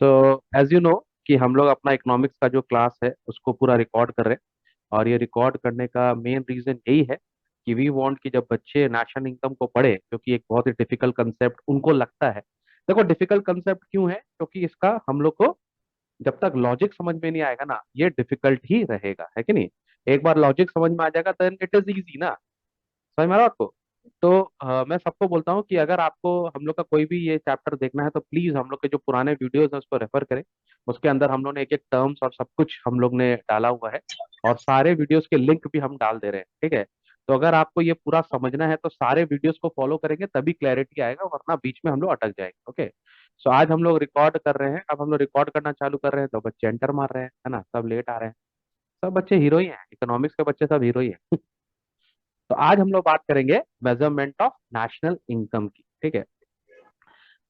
तो as you know कि हम लोग अपना इकोनॉमिक्स का जो क्लास है उसको पूरा रिकॉर्ड कर रहे हैं। और ये रिकॉर्ड करने का मेन रीजन यही है कि वी वांट कि जब बच्चे नेशनल इनकम को पढ़े, क्योंकि एक बहुत ही डिफिकल्ट कंसेप्ट उनको लगता है। देखो डिफिकल्ट कंसेप्ट क्यों है, क्योंकि इसका हम लोग को जब तक लॉजिक समझ में नहीं आएगा ना, ये डिफिकल्ट ही रहेगा, है कि नहीं। एक बार लॉजिक समझ में आ जाएगा देन इट इज इजी ना। समझ में आ रहा है आपको। तो मैं सबको बोलता हूँ कि अगर आपको हम लोग का कोई भी ये चैप्टर देखना है तो प्लीज हम लोग के जो पुराने वीडियोस हैं उसको रेफर करें। उसके अंदर हम लोग ने एक एक टर्म्स और सब कुछ हम लोग ने डाला हुआ है। और सारे वीडियोस के लिंक भी हम डाल दे रहे हैं, ठीक है। तो अगर आपको ये पूरा समझना है तो सारे वीडियोस को फॉलो करेंगे तभी क्लैरिटी आएगा, वरना बीच में हम लोग अटक जाएंगे। ओके। सो आज हम लोग रिकॉर्ड कर रहे हैं, अब हम लोग रिकॉर्ड करना चालू कर रहे हैं तो बच्चे एंटर मार रहे हैं, है ना, सब लेट आ रहे हैं। सब बच्चे हीरो ही हैं, इकोनॉमिक्स के बच्चे सब हीरो ही हैं। तो आज हम लोग बात करेंगे मेजरमेंट ऑफ नेशनल इनकम की, ठीक है।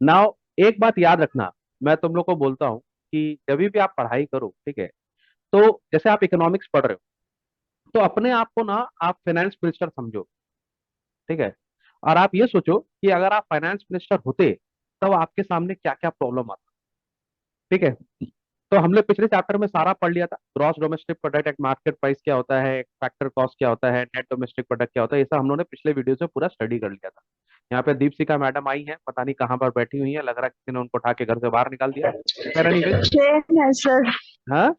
नाउ एक बात याद रखना, मैं तुम लोग को बोलता हूँ कि जब भी आप पढ़ाई करो, ठीक है, तो जैसे आप इकोनॉमिक्स पढ़ रहे हो तो अपने आप को ना आप फाइनेंस मिनिस्टर समझो, ठीक है। और आप ये सोचो कि अगर आप फाइनेंस मिनिस्टर होते तब आपके सामने क्या क्या प्रॉब्लम आता, ठीक है। तो हमने पिछले चैप्टर में सारा पढ़ लिया था, ग्रॉस डोमेस्टिक प्रोडक्ट, एक मार्केट प्राइस क्या होता है, एक फैक्टर कॉस्ट क्या होता है, नेट डोमेस्टिक प्रोडक्ट क्या होता है, ये सब हम लोगों ने पिछले वीडियो से पूरा स्टडी कर लिया था। यहाँ पे दीपशिखा मैडम आई हैं, पता नहीं कहाँ पर बैठी हुई है, लग रहा है किसी ने उनको उठा के घर से बाहर निकाल दिया। खैर एनीवेज। ट्रेन है सर। हाँ,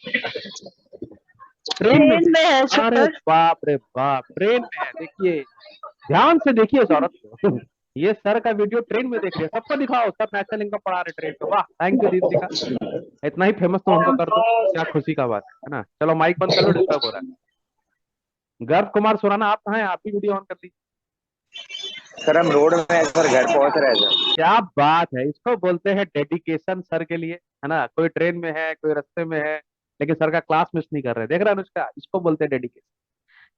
ट्रेन में ट्रेन में है है? अरे सर। बाप रे बाप, ट्रेन में है, देखिए ध्यान से देखिए इस औरत को। ये सर का वीडियो ट्रेन में देख रही है, सबको दिखाओ, सब नेशनल इनकम पढ़ा रहे ट्रेन पे, वाह थैंक यू दीपशिखा। इतना ही फेमस तुम हमको कर दो, क्या खुशी का बात है ना। चलो माइक बंद कर लो, डिस्टर्ब हो रहा है। गर्व कुमार सुराना आप कहाँ हैं, आप भी वीडियो ऑन कर दी। सर हम रोड में है सर, घर पहुंच रहे हैं सर। क्या बात है, इसको बोलते हैं डेडिकेशन सर के लिए, है ना। कोई ट्रेन में है, कोई रास्ते में है, लेकिन सर का क्लास मिस नहीं कर रहे, देख रहे हैं अनुष्का, इसको बोलते हैं डेडिकेशन।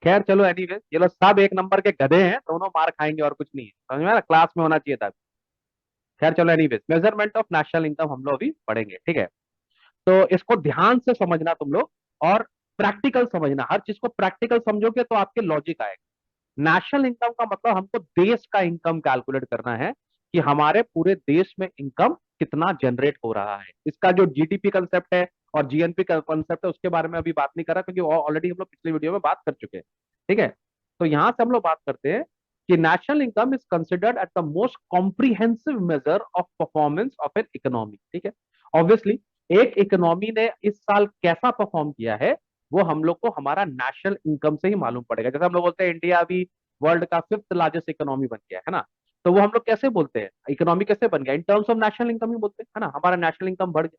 खैर चलो एनीवे, ये लोग सब एक नंबर के गधे हैं, दोनों मार खाएंगे और कुछ नहीं है, समझ में आ रहा? क्लास में होना चाहिए था। खैर चलो anyways, measurement of national income हम लोग अभी पढ़ेंगे, ठीक है। तो इसको ध्यान से समझना तुम लोग, और प्रैक्टिकल समझना, हर चीज को प्रैक्टिकल समझोगे तो आपके लॉजिक आएगा। नेशनल इनकम का मतलब हमको देश का इनकम कैलकुलेट करना है कि हमारे पूरे देश में इनकम कितना जनरेट हो रहा है। इसका जो जीडीपी कंसेप्ट है और जीएनपी का कंसेप्ट है उसके बारे में अभी बात नहीं कर रहा, क्योंकि ऑलरेडी हम लोग पिछले वीडियो में बात कर चुके हैं, ठीक है। तो यहां से हम लोग बात करते हैं कि national income is considered at the most comprehensive measure of performance of an economy, ठीक है। ऑब्वियसली एक इकोनॉमी ने इस साल कैसा परफॉर्म किया है वो हम लोग को हमारा नेशनल इनकम से ही मालूम पड़ेगा। जैसे हम लोग बोलते हैं इंडिया अभी वर्ल्ड का फिफ्थ लार्जेस्ट इकोनॉमी बन गया है ना, तो वो हम लोग कैसे बोलते हैं, इकोनॉमी कैसे बन गया, in terms of national income ही बोलते हैं, है ना, हमारा नेशनल इनकम बढ़ गया।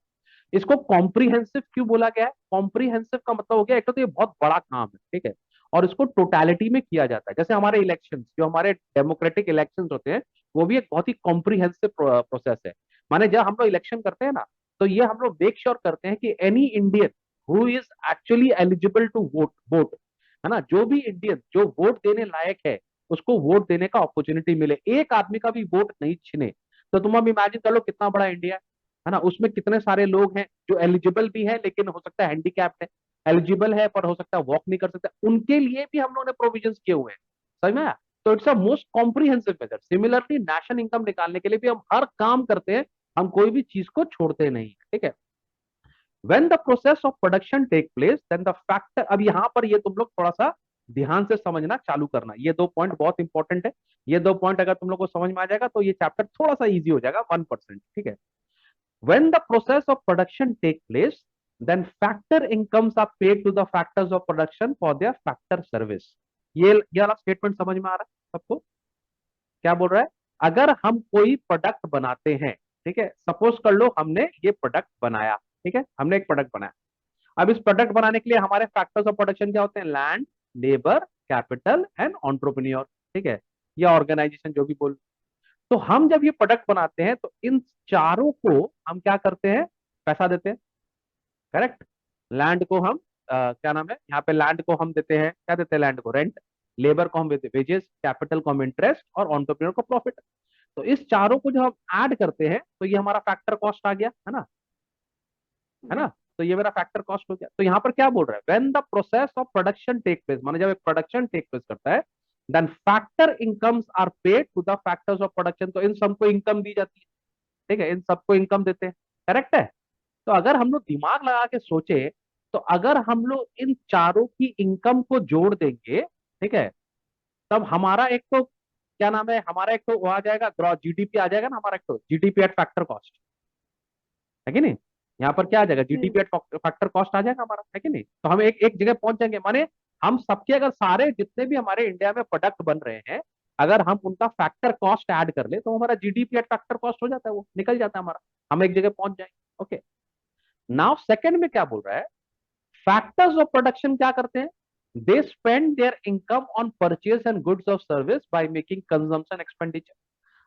इसको कॉम्प्रिहेंसिव क्यों बोला गया है? कॉम्प्रिहेंसिव का मतलब हो गया, एक तो ये बहुत बड़ा काम है, ठीक है, और इसको टोटलिटी में किया जाता है। जैसे हमारे इलेक्शन, जो हमारे डेमोक्रेटिक इलेक्शन होते हैं, वो भी एक बहुत ही कॉम्प्रिहेंसिव प्रोसेस है। माने जब हम लोग इलेक्शन करते हैं ना, तो ये हम लोग मेक श्योर करते हैं कि any Indian who is actually eligible to vote vote, है ना, जो भी इंडियन जो वोट देने लायक है उसको वोट देने का अपॉर्चुनिटी मिले, एक आदमी का भी वोट नहीं छिने। तो तुम अब इमेजिन कर लो कितना बड़ा इंडिया है ना, उसमें कितने सारे लोग हैं जो एलिजिबल भी है लेकिन हो सकता है हैंडीकैप्ड है, एलिजिबल है पर हो सकता है वॉक नहीं कर सकता, उनके लिए भी हम लोगों ने प्रोविजन किए हुए हैं। समझ में आया? तो it's a most comprehensive measure. Similarly national income निकालने के लिए भी हम हर काम करते हैं, हम कोई भी चीज को छोड़ते नहीं, ठीक है। when the process of production take place then the factor, अब यहां पर ये तुम लोग थोड़ा सा ध्यान से समझना चालू करना, ये दो पॉइंट बहुत इंपॉर्टेंट है। ये दो पॉइंट अगर तुम लोग को समझ में आ जाएगा तो ये चैप्टर थोड़ा सा इजी हो जाएगा 1%, ठीक है। when the process of production take place then factor incomes are paid to the factors of production for their factor service। ये वाला स्टेटमेंट समझ में आ रहा है सबको? क्या बोल रहा है? अगर हम कोई प्रोडक्ट बनाते हैं, ठीक है, सपोज कर लो हमने ये प्रोडक्ट बनाया, ठीक है, हमने एक प्रोडक्ट बनाया। अब इस प्रोडक्ट बनाने के लिए हमारे फैक्टर्स ऑफ प्रोडक्शन क्या होते हैं? Land, labour, capital and entrepreneur, ठीक है, या ऑर्गेनाइजेशन जो भी बोल। तो हम जब ये प्रोडक्ट बनाते हैं तो इन चारों को हम क्या करते हैं? पैसा देते हैं, करेक्ट। लैंड को हम क्या नाम है, यहाँ पे लैंड को हम देते हैं, क्या देते हैं? लैंड को रेंट, लेबर को हम देते हैं वेजेस, कैपिटल को हम इंटरेस्ट, और एंटरप्रेन्योर को प्रॉफिट। तो इस चारों को जब हम ऐड करते हैं तो ये हमारा फैक्टर कॉस्ट आ गया, है ना, है ना। तो ये मेरा फैक्टर कॉस्ट हो गया। तो यहाँ पर क्या बोल रहा है? When the process of production take place, माने जब एक प्रोडक्शन टेक प्लेस करता है, then factor incomes are paid to the factors of production. तो इन सबको इनकम दी जाती है, ठीक है, इन सबको इनकम देते हैं, करेक्ट है। तो अगर हम लोग दिमाग लगा के सोचे, तो अगर हम लोग इन चारों की इनकम को जोड़ देंगे, ठीक है, तब हमारा एक तो क्या नाम है, हमारा एक तो वो आ जाएगा, ग्रॉस जीडीपी आ जाएगा ना, हमारा एक तो जीडीपी एट फैक्टर कॉस्ट, है कि नहीं। यहाँ पर क्या आ जाएगा, हम्म। जीडीपी एट फैक्टर कॉस्ट आ जाएगा हमारा, है कि नहीं। तो हम एक एक जगह पहुंच जाएंगे, माने हम सबके अगर सारे जितने भी हमारे इंडिया में प्रोडक्ट बन रहे हैं, अगर हम उनका फैक्टर कॉस्ट ऐड कर ले, तो हमारा जीडीपी एट फैक्टर कॉस्ट हो जाता है, वो निकल जाता है हमारा, हम एक जगह पहुंच जाएंगे। ओके, नाउ सेकंड में क्या बोल रहा है, फैक्टर्स ऑफ प्रोडक्शन क्या करते हैं, they spend there income on purchase and goods of service by making consumption expenditure.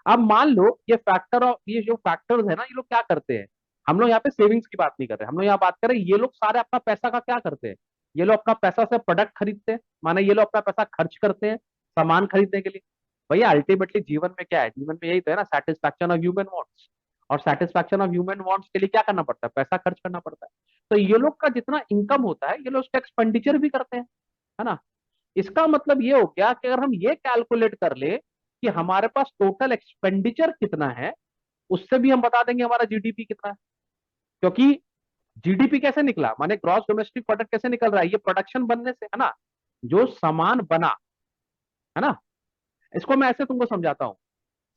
अब मान लो ये फैक्टर, और ये जो फैक्टर्स है ना, ये लोग क्या करते हैं, हम लोग यहाँ पे सेविंग्स की बात नहीं कर रहे, हम लोग यहाँ बात कर रहे हैं ये लोग सारे अपना पैसा का क्या करते हैं, ये लोग अपना पैसा से प्रोडक्ट खरीदते हैं, माने ये लोग अपना पैसा खर्च करते हैं सामान खरीदने के लिए। भैया अल्टीमेटली जीवन में क्या है, जीवन में यही तो है ना, सेटिस्फैक्शन ऑफ ह्यूमन वांट्स, और सेटिस्फैक्शन ऑफ ह्यूमन वांट्स के लिए क्या करना पड़ता है, पैसा खर्च करना पड़ता है। तो ये लोग का जितना इनकम होता है, ये लोग उसका एक्सपेंडिचर भी करते हैं, है ना। इसका मतलब ये हो गया कि अगर हम ये कैलकुलेट कर ले कि हमारे पास टोटल एक्सपेंडिचर कितना है, उससे भी हम बता देंगे हमारा जीडीपी कितना है। क्योंकि जीडीपी कैसे निकला, माने ग्रॉस डोमेस्टिक प्रोडक्ट कैसे निकल रहा है, ये प्रोडक्शन बनने से, है ना, जो सामान बना, है ना। इसको मैं ऐसे तुमको समझाता हूं,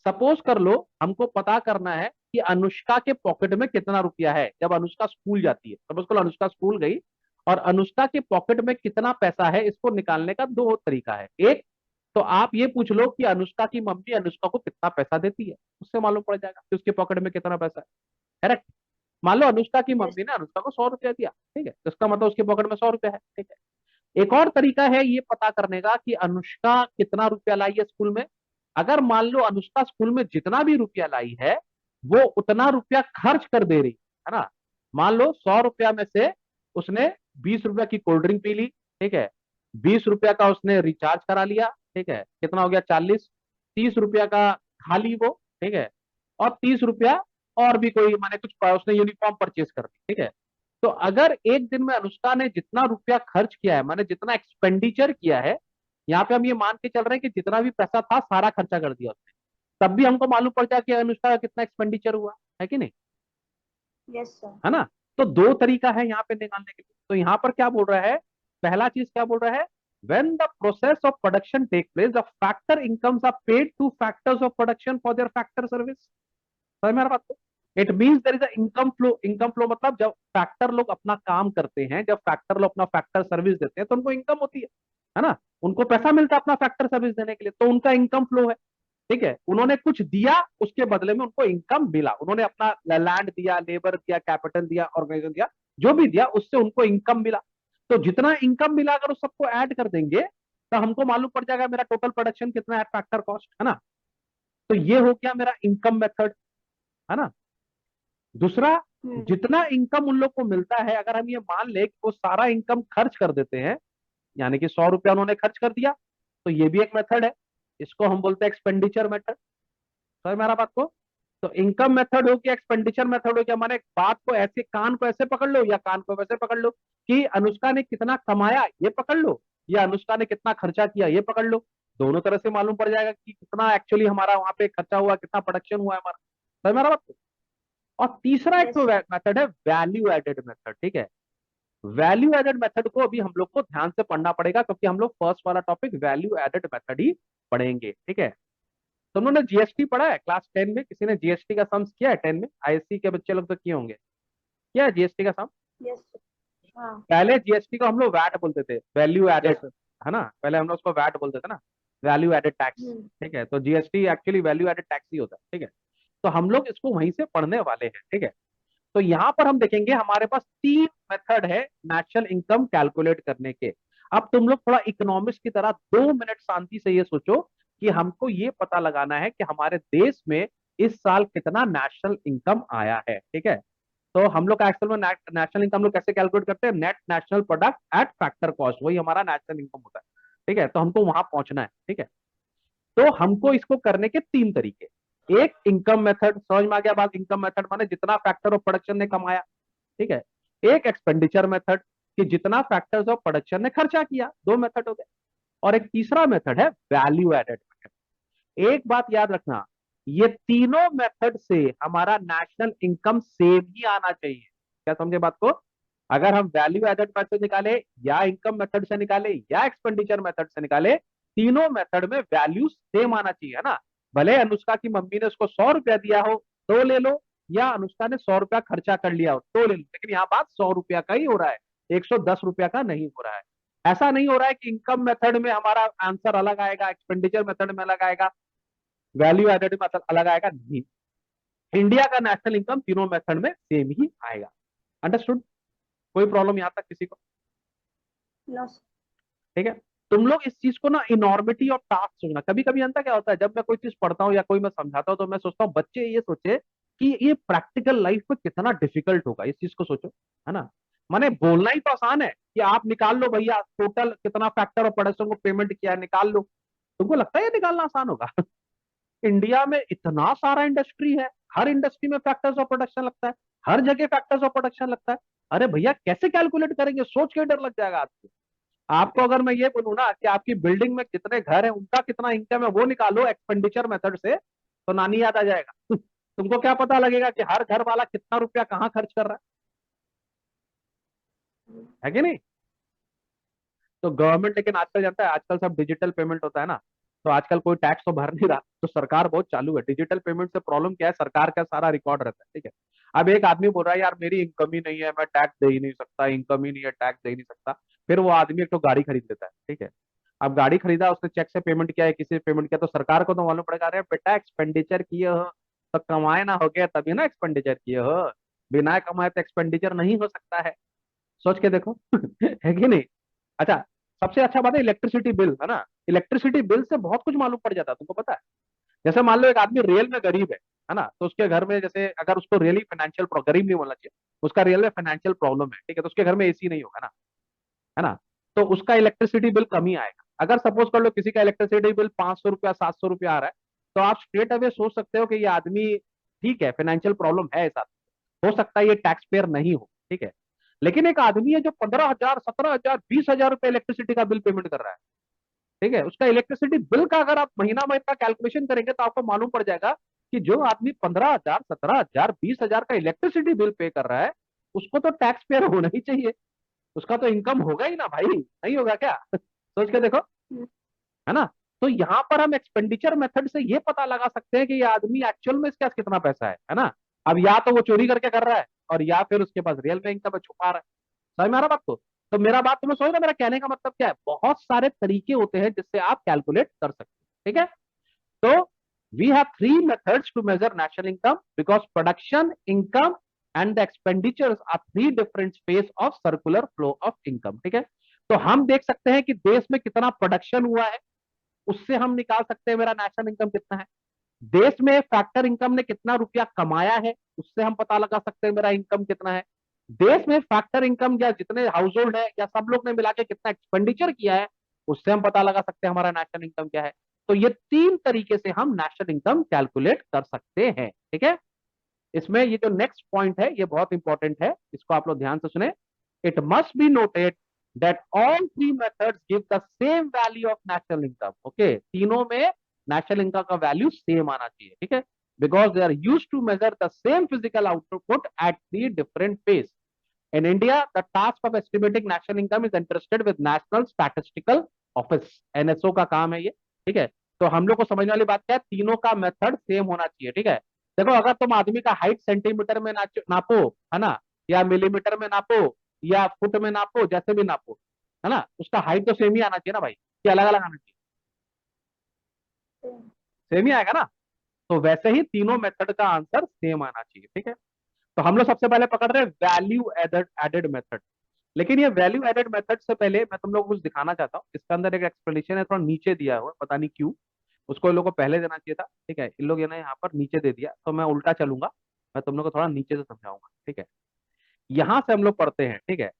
सपोज कर लो हमको पता करना है कि अनुष्का के पॉकेट में कितना रुपया है जब अनुष्का स्कूल जाती है। सपोज करो अनुष्का स्कूल गई और अनुष्का के पॉकेट में कितना पैसा है, इसको निकालने का दो तरीका है। एक, तो आप ये पूछ लो कि अनुष्का की मम्मी अनुष्का को कितना पैसा देती है, उससे मालूम पड़ जाएगा कि उसके पॉकेट में कितना पैसा है। करेक्ट। मान लो अनुष्का की यस। मम्मी ने अनुष्का को 100 रुपया दिया, ठीक है, तो इसका मतलब उसके पॉकेट में 100 रुपया है, ठीक है। एक और तरीका है ये पता करने का कि अनुष्का कितना रुपया लाई है स्कूल में। अगर मान लो अनुष्का स्कूल में जितना भी रुपया लाई है, वो उतना रुपया खर्च कर दे रही है ना। मान लो 100 रुपया में से उसने 20 रुपया की कोल्ड ड्रिंक पी ली, ठीक है, 20 रुपया का उसने रिचार्ज करा लिया, ठीक है, कितना हो गया 40, 30 रुपया का खा ली वो, ठीक है, और 30 रुपया और भी कोई माने कुछ उसने यूनिफॉर्म परचेज कर दी, ठीक है। तो अगर एक दिन में अनुष्का ने जितना रुपया खर्च किया है, माने जितना एक्सपेंडिचर किया है, यहाँ पे हम ये मान के चल रहे हैं कि जितना भी पैसा था सारा खर्चा कर दिया उसने, तब भी हमको मालूम पड़ जाए कि अनुष्का का कितना एक्सपेंडिचर हुआ है कि नहीं, यस सर। है ना। तो दो तरीका है यहाँ पे निकालने के लिए। तो यहाँ पर क्या बोल रहा है, पहला चीज क्या बोल रहा है, when the process of production take place the factor incomes are paid to factors of production for their factor service। समझ में आ रहा बात को। It means there is a income flow. Income flow मतलब जब फैक्टर लोग अपना काम करते हैं, जब फैक्टर लोग अपना फैक्टर सर्विस देते हैं, तो उनको इनकम होती है ना, उनको पैसा मिलता है अपना फैक्टर सर्विस देने के लिए, तो उनका इनकम फ्लो है। ठीक है, उन्होंने कुछ दिया, उसके बदले में उनको इनकम मिला, उन्होंने अपना लैंड दिया, लेबर दिया, कैपिटल दिया, ऑर्गेनाइजेशन दिया, जो भी दिया उससे उनको इनकम मिला। तो जितना इनकम मिला अगर उस सबको ऐड कर देंगे, तो हमको मालूम पड़ जाएगा मेरा टोटल प्रोडक्शन कितना है, फैक्टर कॉस्ट, है ना। तो ये हो गया मेरा इनकम मेथड, है ना। दूसरा, हम्म। जितना इनकम उन लोग को मिलता है, अगर हम ये मान ले कि वो सारा इनकम खर्च कर देते हैं, यानी कि 100 रुपया उन्होंने खर्च कर दिया, तो ये भी एक मेथड है, इसको हम बोलते हैं एक्सपेंडिचर मेथड। समझ में आ रहा बात को। तो इनकम मेथड हो गया, एक्सपेंडिचर मेथड हो गया, माने बात को ऐसे, कान को ऐसे पकड़ लो या कान को वैसे पकड़ लो, कि अनुष्का ने कितना कमाया ये पकड़ लो, या अनुष्का ने कितना खर्चा किया ये पकड़ लो। दोनों तरह से मालूम पड़ जाएगा कि कितना एक्चुअली हमारा वहां पे खर्चा हुआ, कितना प्रोडक्शन हुआ है हमारा। समझ में आ रहा बात को? और तीसरा एक यस तो सर। मेथड है वैल्यू एडेड मेथड, ठीक है। वैल्यू एडेड मेथड को अभी हम लोग को ध्यान से पढ़ना पड़ेगा, क्योंकि हम लोग फर्स्ट वाला टॉपिक वैल्यू एडेड मेथड ही पढ़ेंगे, ठीक है। तो उन्होंने जीएसटी पढ़ा है क्लास 10 में, किसी ने जीएसटी का सम्स किया है 10 में, आईएससी के बच्चे लोग तो किए होंगे, क्या है जीएसटी का सम। Yes sir. हाँ। पहले जीएसटी को हम लोग वैट बोलते थे, वैल्यू यस एडेड, सर। है ना, पहले हम लोग उसको वैट बोलते थे ना, वैल्यू एडेड टैक्स। हम्म। ठीक है, तो GST actually value added tax ही होता है, ठीक है। तो हम लोग इसको वहीं से पढ़ने वाले हैं, ठीक है। तो यहां पर हम देखेंगे हमारे पास तीन मेथड है नेशनल इनकम कैलकुलेट करने के। अब तुम लोग थोड़ा इकोनॉमिक्स की तरह 2 मिनट शांति से ये सोचो कि हमको ये पता लगाना है कि हमारे देश में इस साल कितना नेशनल इनकम आया है, ठीक है। तो हम लोग का एक्चुअल में नेशनल इनकम लोग कैसे कैलकुलेट करते हैं, net national product at factor cost, वही हमारा नेशनल इनकम होता है, ठीक है। तो हमको वहां पहुंचना है, ठीक है। तो हमको इसको करने के तीन तरीके, एक इनकम मेथड, समझ में आ गया बात, इनकम मेथड माने जितना फैक्टर ऑफ प्रोडक्शन ने कमाया, ठीक है। एक एक्सपेंडिचर मेथड, कि जितना फैक्टर्स ऑफ प्रोडक्शन ने खर्चा किया, दो मेथड हो गए। और एक तीसरा मेथड है वैल्यू एडेड मेथड। एक बात याद रखना, ये तीनों मेथड से हमारा नेशनल इनकम सेम ही आना चाहिए, क्या समझे बात को? अगर हम वैल्यू एडेड मेथड से निकाले या इनकम मेथड से निकाले या एक्सपेंडिचर मेथड से निकाले, तीनों मेथड में वैल्यू सेम आना चाहिए, है ना। भले अनुष्का की मम्मी ने उसको 100 रुपया दिया हो तो ले लो, या अनुष्का ने 100 रुपया खर्चा कर लिया हो तो ले लो, लेकिन यहाँ बात 100 रुपया का ही हो रहा है, 110 रुपया का नहीं हो रहा है। ऐसा नहीं हो रहा है कि इनकम मेथड में हमारा आंसर अलग आएगा, एक्सपेंडिचर मेथड में अलग आएगा, वैल्यू एडेड मेथड अलग आएगा, नहीं। इंडिया का नेशनल इनकम तीनों मेथड में सेम ही आएगा। अंडरस्टूड? कोई प्रॉब्लम यहां तक किसी को? No sir. ठीक है। तुम लोग इस चीज को ना इनॉर्मिटी और टास्क सोचना। कभी कभी अंतर क्या होता है, जब मैं कोई चीज पढ़ता हूँ या कोई मैं समझाता हूँ तो मैं सोचता हूँ बच्चे ये सोचे कि ये प्रैक्टिकल लाइफ में कितना डिफिकल्ट होगा, इस चीज को सोचो, है ना। माने बोलना ही तो आसान है कि आप निकाल लो भैया टोटल कितना फैक्टर ऑफ प्रोडक्शन को पेमेंट किया है, निकाल लो। तुमको लगता है ये निकालना आसान होगा? इंडिया में इतना सारा इंडस्ट्री है, हर इंडस्ट्री में फैक्टर्स ऑफ प्रोडक्शन लगता है, हर जगह फैक्टर्स ऑफ प्रोडक्शन लगता है। अरे भैया कैसे कैलकुलेट करेंगे, सोच के डर लग जाएगा आपको। आपको अगर मैं ये बोलूं ना कि आपकी बिल्डिंग में कितने घर है, उनका कितना इनकम है, वो निकालो एक्सपेंडिचर मेथड से, तो नानी याद आ जाएगा। तुमको क्या पता लगेगा कि हर घर वाला कितना रुपया कहाँ खर्च कर रहा है कि नहीं? तो गवर्नमेंट लेकिन आजकल जानता है, आजकल सब डिजिटल पेमेंट होता है ना, तो आजकल कोई टैक्स तो भर नहीं रहा, तो सरकार बहुत चालू है। डिजिटल पेमेंट से प्रॉब्लम क्या है, सरकार का सारा रिकॉर्ड रहता है, ठीक है। अब एक आदमी बोल रहा है यार मेरी इनकम ही नहीं है, मैं टैक्स दे ही नहीं सकता, इनकम ही नहीं है, टैक्स दे ही नहीं सकता। फिर वो आदमी एक तो गाड़ी खरीद लेता है, ठीक है। अब गाड़ी खरीदा, उसने चेक से पेमेंट किया है, किसी से पेमेंट किया, तो सरकार को तो मालूम पड़ेगा, अरे बेटा एक्सपेंडिचर किए हो तो कमाए ना, हो गया तभी ना एक्सपेंडिचर किए हो, बिना कमाए तो एक्सपेंडिचर नहीं हो सकता है। सोच के देखो। है कि नहीं? अच्छा, सबसे अच्छा बात है इलेक्ट्रिसिटी बिल, है ना। इलेक्ट्रिसिटी बिल से बहुत कुछ मालूम पड़ जाता है, तुमको पता है। जैसे मान लो एक आदमी रियल में गरीब है ना, तो उसके घर में जैसे अगर उसको रियली फाइनेंशियल, गरीब नहीं बोलना चाहिए, उसका रियल में फाइनेंशियल प्रॉब्लम है, ठीक है, तो उसके घर में एसी नहीं होगा ना, है ना, तो उसका इलेक्ट्रिसिटी बिल कम ही आएगा। अगर सपोज कर लो किसी का इलेक्ट्रिसिटी बिल 500 रुपया 700 रुपया आ रहा है, तो आप स्ट्रेट अवे सोच सकते हो कि ये आदमी ठीक है, फाइनेंशियल प्रॉब्लम है, ऐसा हो सकता है ये टैक्स पेयर नहीं हो, ठीक है। लेकिन एक आदमी है जो 15,000 17,000 20,000 रुपए इलेक्ट्रिसिटी का बिल पेमेंट कर रहा है, ठीक है, उसका इलेक्ट्रिसिटी बिल का अगर आप महीना महीना कैलकुलेशन करेंगे तो आपको मालूम पड़ जाएगा कि जो आदमी 15,000 17,000 20,000 का इलेक्ट्रिसिटी बिल पे कर रहा है, उसको तो टैक्स पेयर होना ही चाहिए, उसका तो इनकम होगा ही ना भाई, नहीं होगा क्या? सोच के देखो, है ना। तो यहां पर हम एक्सपेंडिचर मेथड से ये पता लगा सकते हैं कि ये आदमी एक्चुअल में इसके पास कितना पैसा है ना। अब या तो वो चोरी करके कर रहा है, और या फिर उसके पास रियल में इनकम छुपा रहा है। समझ में आ रहा बात को? तो मेरा बात तुम्हें समझ रहा, मेरा कहने का मतलब क्या है, बहुत सारे तरीके होते हैं जिससे आप कैलकुलेट कर सकते हैं, ठीक है। तो we have three methods to measure national income because production, income and the expenditures are three different phase of circular flow of income, ठीक है। तो हम देख सकते हैं कि देश में कितना प्रोडक्शन हुआ है, उससे हम निकाल सकते हैं मेरा नेशनल इनकम कितना है। देश में फैक्टर इनकम ने कितना रुपया कमाया है, उससे हम पता लगा सकते हैं मेरा इनकम कितना है। देश में फैक्टर इनकम या जितने हाउस होल्ड है या सब लोग ने मिला के कितना एक्सपेंडिचर किया है, उससे हम पता लगा सकते हैं हमारा नेशनल इनकम क्या है। तो ये तीन तरीके से हम नेशनल इनकम कैलकुलेट कर सकते हैं, ठीक है। इसमें ये जो नेक्स्ट पॉइंट है ये बहुत इंपॉर्टेंट है, इसको आप लोग ध्यान से सुने। It must be noted that all three methods give the same value of national income. Okay, तीनों में नेशनल इनकम का वैल्यू सेम आना चाहिए, ठीक है, because they are used to measure the same physical output at three different phase. In India the task of estimating national income is interested with national statistical office, NSO का काम है ये, ठीक है। तो हम लोग को समझने वाली बात क्या है, तीनों का मेथड सेम होना चाहिए, ठीक है। देखो अगर तुम आदमी का हाइट सेंटीमीटर में नापो, है ना, या मिलीमीटर में नापो, या फुट में नापो, जैसे भी नापो, है ना, उसका हाइट तो सेम ही आना चाहिए ना भाई, कि अलग अलग आना चाहिए? सेम ही आएगा ना। तो वैसे ही तीनों मेथड का आंसर सेम आना चाहिए, ठीक है। तो हम लोग सबसे पहले पकड़ रहे हैं वैल्यू एडेड एडेड मेथड। लेकिन ये वैल्यू एडेड मेथड से पहले मैं तुम लोग को कुछ दिखाना चाहता हूँ। इसके अंदर एक एक्सप्लेनेशन है, थोड़ा नीचे दिया हुआ है, पता नहीं क्यों, उसको इन लोगों को पहले देना चाहिए था, ठीक है, इन लोग ये ना यहाँ पर नीचे दे दिया, तो मैं उल्टा चलूंगा, मैं तुम लोग को थोड़ा नीचे से समझाऊंगा, ठीक है। यहां से हम लोग पढ़ते हैं, ठीक है,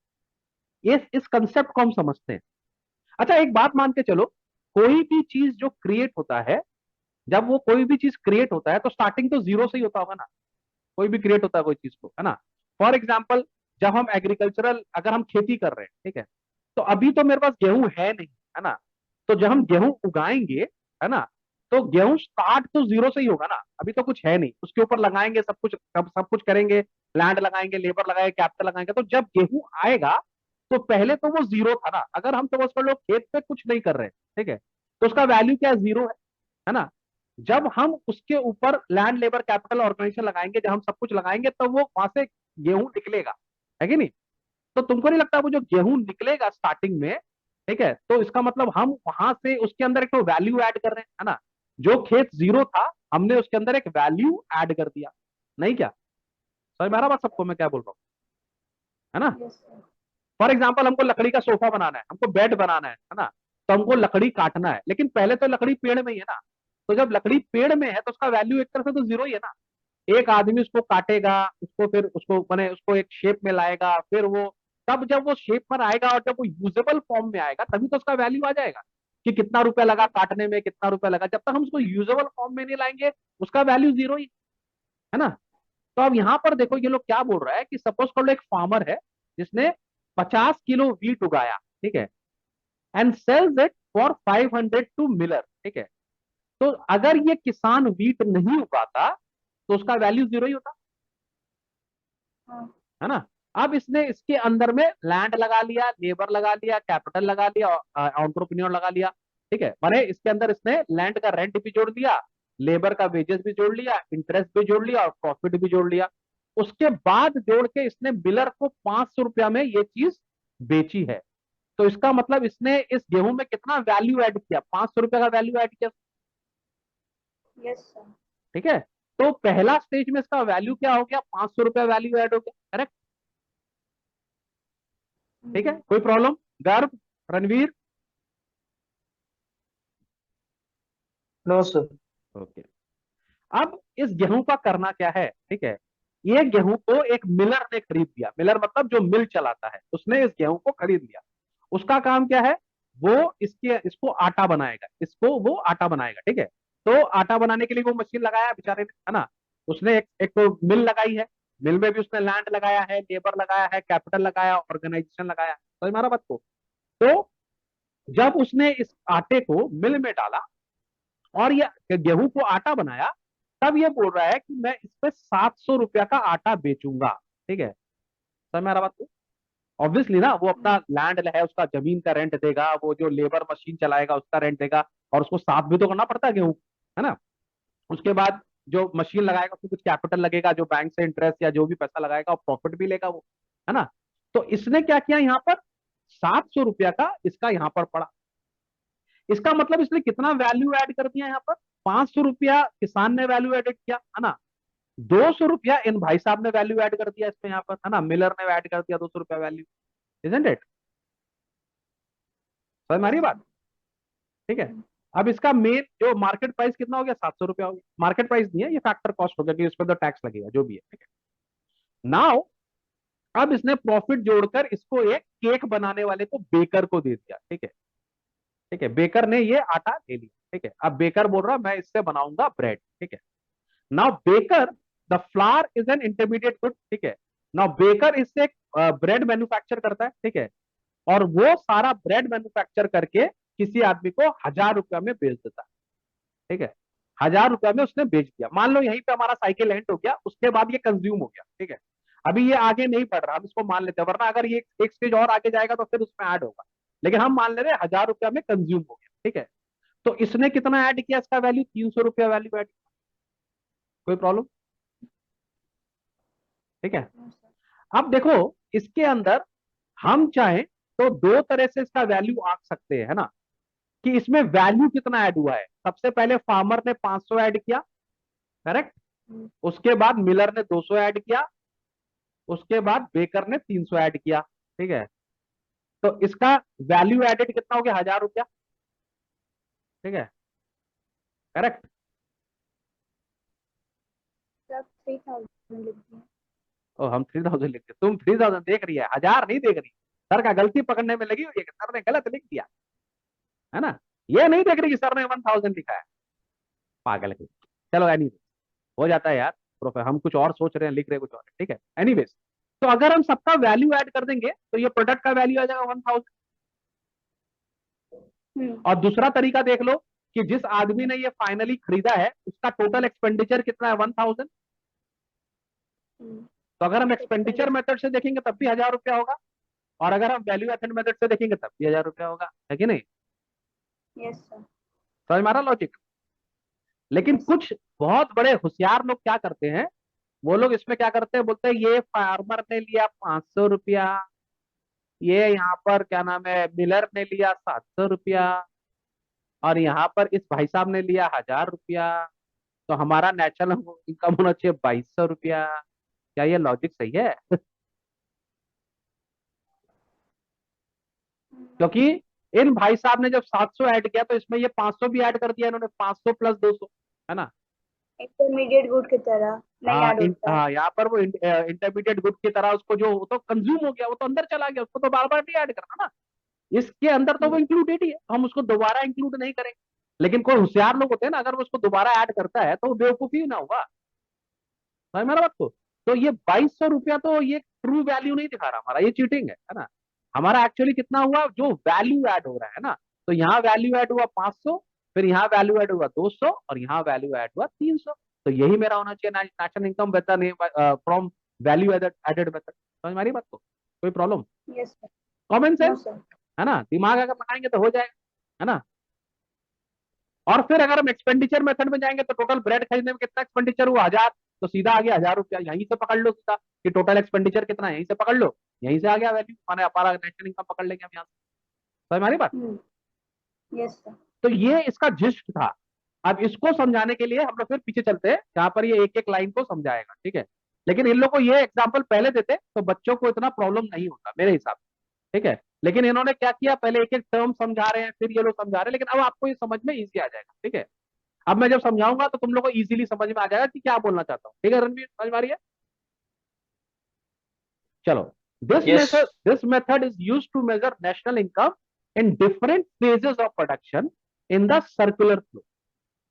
इस कंसेप्ट को हम समझते हैं। अच्छा एक बात मान के चलो, कोई भी चीज जो क्रिएट होता है, जब वो कोई भी चीज क्रिएट होता है तो स्टार्टिंग तो जीरो से ही होता होगा ना, कोई भी क्रिएट होता है कोई चीज को, है ना। फॉर एग्जाम्पल जब हम एग्रीकल्चरल, अगर हम खेती कर रहे हैं, ठीक है, तो अभी तो मेरे पास गेहूं है नहीं, है ना, तो जब हम गेहूं उगाएंगे, है ना, तो गेहूं स्टार्ट तो जीरो से ही होगा ना, अभी तो कुछ है नहीं, उसके ऊपर लगाएंगे सब कुछ करेंगे, लैंड लगाएंगे, लेबर लगाएंगे, कैपिटल लगाएंगे, तो जब गेहूं आएगा तो पहले तो वो जीरो था ना। अगर हम सपोज कर लो खेत पे कुछ नहीं कर रहे, ठीक है, तो उसका वैल्यू क्या है, जीरो है ना। जब हम उसके ऊपर लैंड लेबर कैपिटल ऑर्गेनाइजेशन लगाएंगे, जब हम सब कुछ लगाएंगे, तब वो वहां से गेहूं निकलेगा, है कि नहीं। तो तुमको नहीं लगता वो जो गेहूं निकलेगा स्टार्टिंग में, ठीक है, तो इसका मतलब हम वहां से उसके अंदर एक तो वैल्यू ऐड कर रहे हैं, है ना। जो खेत जीरो था, हमने उसके अंदर एक वैल्यू ऐड कर दिया, नहीं क्या। समझ में आ रहा बात सबको मैं क्या बोल रहा हूँ, है ना। Yes, sir. फॉर एग्जाम्पल हमको लकड़ी का सोफा बनाना है, हमको बेड बनाना है ना, तो हमको लकड़ी काटना है, लेकिन पहले तो लकड़ी पेड़ में ही है ना। तो जब लकड़ी पेड़ में है तो उसका वैल्यू एक तरह से तो जीरो ही है ना। एक आदमी उसको काटेगा, उसको फिर उसको मैंने उसको एक शेप में लाएगा, फिर वो तब जब वो शेप में आएगा और जब वो यूजेबल फॉर्म में आएगा तभी तो उसका वैल्यू आ जाएगा, कि कितना रुपया लगा काटने में, कितना रुपया लगा। जब तक हम उसको यूजेबल फॉर्म में नहीं लाएंगे उसका वैल्यू जीरो ही है ना। तो अब यहाँ पर देखो ये लोग क्या बोल रहा है कि सपोज कर लो एक फार्मर है जिसने 50 किलो वीट उगाया, ठीक है, and sells it for 500 to miller, ठीक है। तो अगर ये किसान वीट नहीं उगाता तो उसका वैल्यू जीरो ही होता, हाँ. है ना। अब इसने इसके अंदर में लैंड लगा लिया, लेबर लगा लिया, कैपिटल लगा लिया, एंटरप्रेन्योर लगा लिया, ठीक है। माने इसके अंदर इसने लैंड का रेंट भी जोड़ दिया, लेबर का वेजेस भी जोड़ लिया, इंटरेस्ट भी जोड़ लिया और प्रॉफिट भी जोड़ लिया। उसके बाद जोड़ के इसने बिलर को 500 रुपया में ये चीज बेची है। तो इसका मतलब इसने इस गेहूं में कितना वैल्यू ऐड किया, 500 रुपया का वैल्यू ऐड किया, Yes, sir. ठीक है। तो पहला स्टेज में इसका वैल्यू क्या हो गया, 500 रुपया वैल्यू ऐड हो गया, करेक्ट। ठीक है, कोई प्रॉब्लम, गर्भ, रणवीर। No sir. ओके। अब इस गेहूं का करना क्या है, ठीक है। ये गेहूं को एक मिलर ने खरीद लिया, मिलर मतलब जो मिल चलाता है, उसने इस गेहूं को खरीद लिया। उसका काम क्या है, वो इसको आटा बनाएगा, इसको वो आटा बनाएगा, ठीक है। तो आटा बनाने के लिए वो मशीन लगाया बेचारे ने, है ना। उसने एक तो मिल लगाई है, मिल में भी उसने लैंड लगाया है, लेबर लगाया है, कैपिटल लगाया, ऑर्गेनाइजेशन लगाया, तो हमारा बात को। तो जब उसने इस आटे को मिल में डाला और ये गेहूं को आटा बनाया, तब ये बोल रहा है कि मैं इस पे 700 रुपया का आटा बेचूंगा, ठीक है। समझ में आ रहा बात को। ऑब्वियसली ना, वो अपना लैंड है, उसका जमीन का रेंट देगा, वो जो लेबर मशीन चलाएगा उसका रेंट देगा, और उसको साफ भी तो करना पड़ता है गेहूं, है ना। उसके बाद जो मशीन लगाएगा उसमें कुछ कैपिटल लगेगा, जो बैंक से इंटरेस्ट या जो भी पैसा लगाएगा और प्रॉफिट भी लेगा वो, है ना। तो इसने क्या किया यहाँ पर, 700 रुपया का इसका यहाँ पर पड़ा। इसका मतलब इसने कितना वैल्यू ऐड कर दिया यहाँ पर, 500 रुपया किसान ने वैल्यू एडेड किया, है ना। 200 रुपया इन भाई साहब ने वैल्यू ऐड कर दिया इसमें यहाँ पर, है ना, मिलर ने ऐड कर दिया 200 रुपया वैल्यू, इजंट इट। समझ में आ रही है बात, ठीक है। अब इसका मेन जो मार्केट प्राइस कितना हो गया, 700 रुपया हो गया। मार्केट प्राइस नहीं है ये, फैक्टर कॉस्ट हो गया कि इस पर तो टैक्स लगेगा जो भी है, ठीक है। नाउ अब इसने प्रॉफिट जोड़कर इसको एक केक बनाने वाले को, बेकर को दे दिया, ठीक है। ठीक है, बेकर ने ये आटा ले लिया, ठीक है। अब बेकर बोल रहा मैं इससे बनाऊंगा ब्रेड, ठीक है। Now baker, the flower is an intermediate good, ठीक है। नाउ बेकर इससे ब्रेड मैन्युफैक्चर करता है, ठीक है, और वो सारा ब्रेड मैन्युफैक्चर करके किसी आदमी को 1000 रुपया में बेच देता है, ठीक है। 1000 रुपया में उसने बेच दिया। मान लो यहीं पे हमारा साइकिल एंड हो गया, उसके बाद ये कंज्यूम हो गया, ठीक है। अभी ये आगे नहीं बढ़ रहा, हम इसको मान लेते हैं, वरना अगर ये एक स्टेज और आगे जाएगा तो फिर उसमें ऐड होगा। लेकिन हम मान ले रहे 1000 रुपया में कंज्यूम हो गया, ठीक है। तो इसने कितना ऐड किया, इसका वैल्यू 300 रुपया वैल्यू ऐड। कोई प्रॉब्लम, ठीक है। No, sir. अब देखो इसके अंदर हम चाहें तो दो तरह से इसका वैल्यू आंक सकते हैं, है ना, कि इसमें वैल्यू कितना ऐड हुआ है। सबसे पहले फार्मर ने 500 ऐड किया, करेक्ट। उसके बाद मिलर ने 200 ऐड किया, उसके बाद बेकर ने 300 ऐड किया, ठीक है। तो इसका वैल्यू एडेड कितना हो गया, 1000 रुपया, ठीक है, करेक्ट। Sir, 3000 लिख दिए. और हम 3000 लिखते, तुम 3000 देख रही है, 1000 नहीं देख रही। सर का गलती पकड़ने में लगी हुई है कि सर ने गलत लिख दिया, है ना। ये नहीं देख रही कि सर ने 1000 लिखा है, पागल है। चलो एनीवेज, हो जाता है यार, प्रोफेसर हम कुछ और सोच रहे हैं, लिख रहे हैं कुछ और, ठीक है। एनीवेज, तो अगर हम सबका वैल्यू ऐड कर देंगे तो ये प्रोडक्ट का वैल्यू आ जाएगा 1000। और दूसरा तरीका देख लो कि जिस आदमी ने ये फाइनली खरीदा है उसका टोटल एक्सपेंडिचर कितना है, 1000। तो अगर हम एक्सपेंडिचर मेथड से देखेंगे तब भी 1000 रुपया होगा, और अगर हम वैल्यू एडेड मेथड से देखेंगे तब भी 1000 रुपया होगा, है कि नहीं? Yes sir. समझ में आ रहा लॉजिक? लेकिन Yes. कुछ बहुत बड़े होशियार लोग क्या करते हैं, वो लोग इसमें क्या करते हैं, बोलते हैं ये फार्मर ने लिया 500 रुपया, ये यहाँ पर क्या नाम है मिलर ने लिया 700 रुपया, और यहाँ पर इस भाई साहब ने लिया 1000 रुपया, तो हमारा नेशनल इनकम होना चाहिए 2200 रुपया। क्या ये लॉजिक सही है? क्योंकि इन भाई साहब ने जब 700 ऐड किया तो इसमें ये 500 भी ऐड कर दिया इन्होंने, 500 प्लस 200, है ना? इंटरमीडिएट गुड की तरह नहीं हाँ ऐड होता है। हाँ, यहाँ पर वो इंटरमीडिएट गुड की तरह उसको जो वो तो कंज्यूम हो गया, वो तो अंदर चला गया, उसको तो बार बार नहीं ऐड करना ना, इसके अंदर तो वो इंक्लूडेड ही है, तो हम उसको दोबारा इंक्लूड नहीं करेंगे। लेकिन कोई होशियार लोग होते हैं ना, अगर वो उसको दोबारा ऐड करता है तो वो बेवकूफी ना हुआ, समझ मेरा बात को? तो ये 2200 रुपया तो ये ट्रू वैल्यू नहीं दिखा रहा हमारा, ये चीटिंग है ना? हमारा एक्चुअली कितना हुआ, जो वैल्यू ऐड हो रहा है ना, तो यहाँ वैल्यू ऐड हुआ 500, फिर यहाँ वैल्यू ऐड हुआ 200, और यहाँ वैल्यू ऐड हुआ 300। तो यही मेरा होना चाहिए नेशनल इनकम वेतन फ्रॉम वैल्यू एडेड मेथड। समझ मारी बात को? कोई problem? Yes sir. Common no sense, sir. है ना? दिमाग अगर लगाएंगे तो हो जाएगा, है ना? और फिर अगर हम एक्सपेंडिचर मेथड में जाएंगे तो टोटल ब्रेड खरीदने में कितना एक्सपेंडिचर हुआ, 1000, तो सीधा आ गया 1000 रुपया, यहीं से पकड़ लो सीधा कि टोटल एक्सपेंडिचर कितना है, यहीं से पकड़ लो, यहीं से आ गया वैल्यू, माने अपारा नेशनल इनकम पकड़ लेंगे हम यहाँ से। समझ हमारी बात? Yes sir. तो ये इसका जिस्ट था। अब इसको समझाने के लिए हम लोग फिर पीछे चलते हैं, जहां पर ये एक एक लाइन को समझाएगा, ठीक है? लेकिन इन लोग को ये एग्जाम्पल पहले देते तो बच्चों को इतना प्रॉब्लम नहीं होता मेरे हिसाब से, ठीक है? लेकिन इन्होंने क्या किया, पहले एक एक टर्म समझा रहे हैं, फिर ये लोग समझा रहे हैं, लेकिन अब आपको ये समझ में इजी आ जाएगा, ठीक है? अब मैं जब समझाऊंगा तो तुम लोग को इजीली समझ में आ जाएगा कि क्या बोलना चाहता हूँ, ठीक है रणवीर? समझ में आ रही है? चलो, yes. This method is used to measure national income in different phases of production in the circular flow.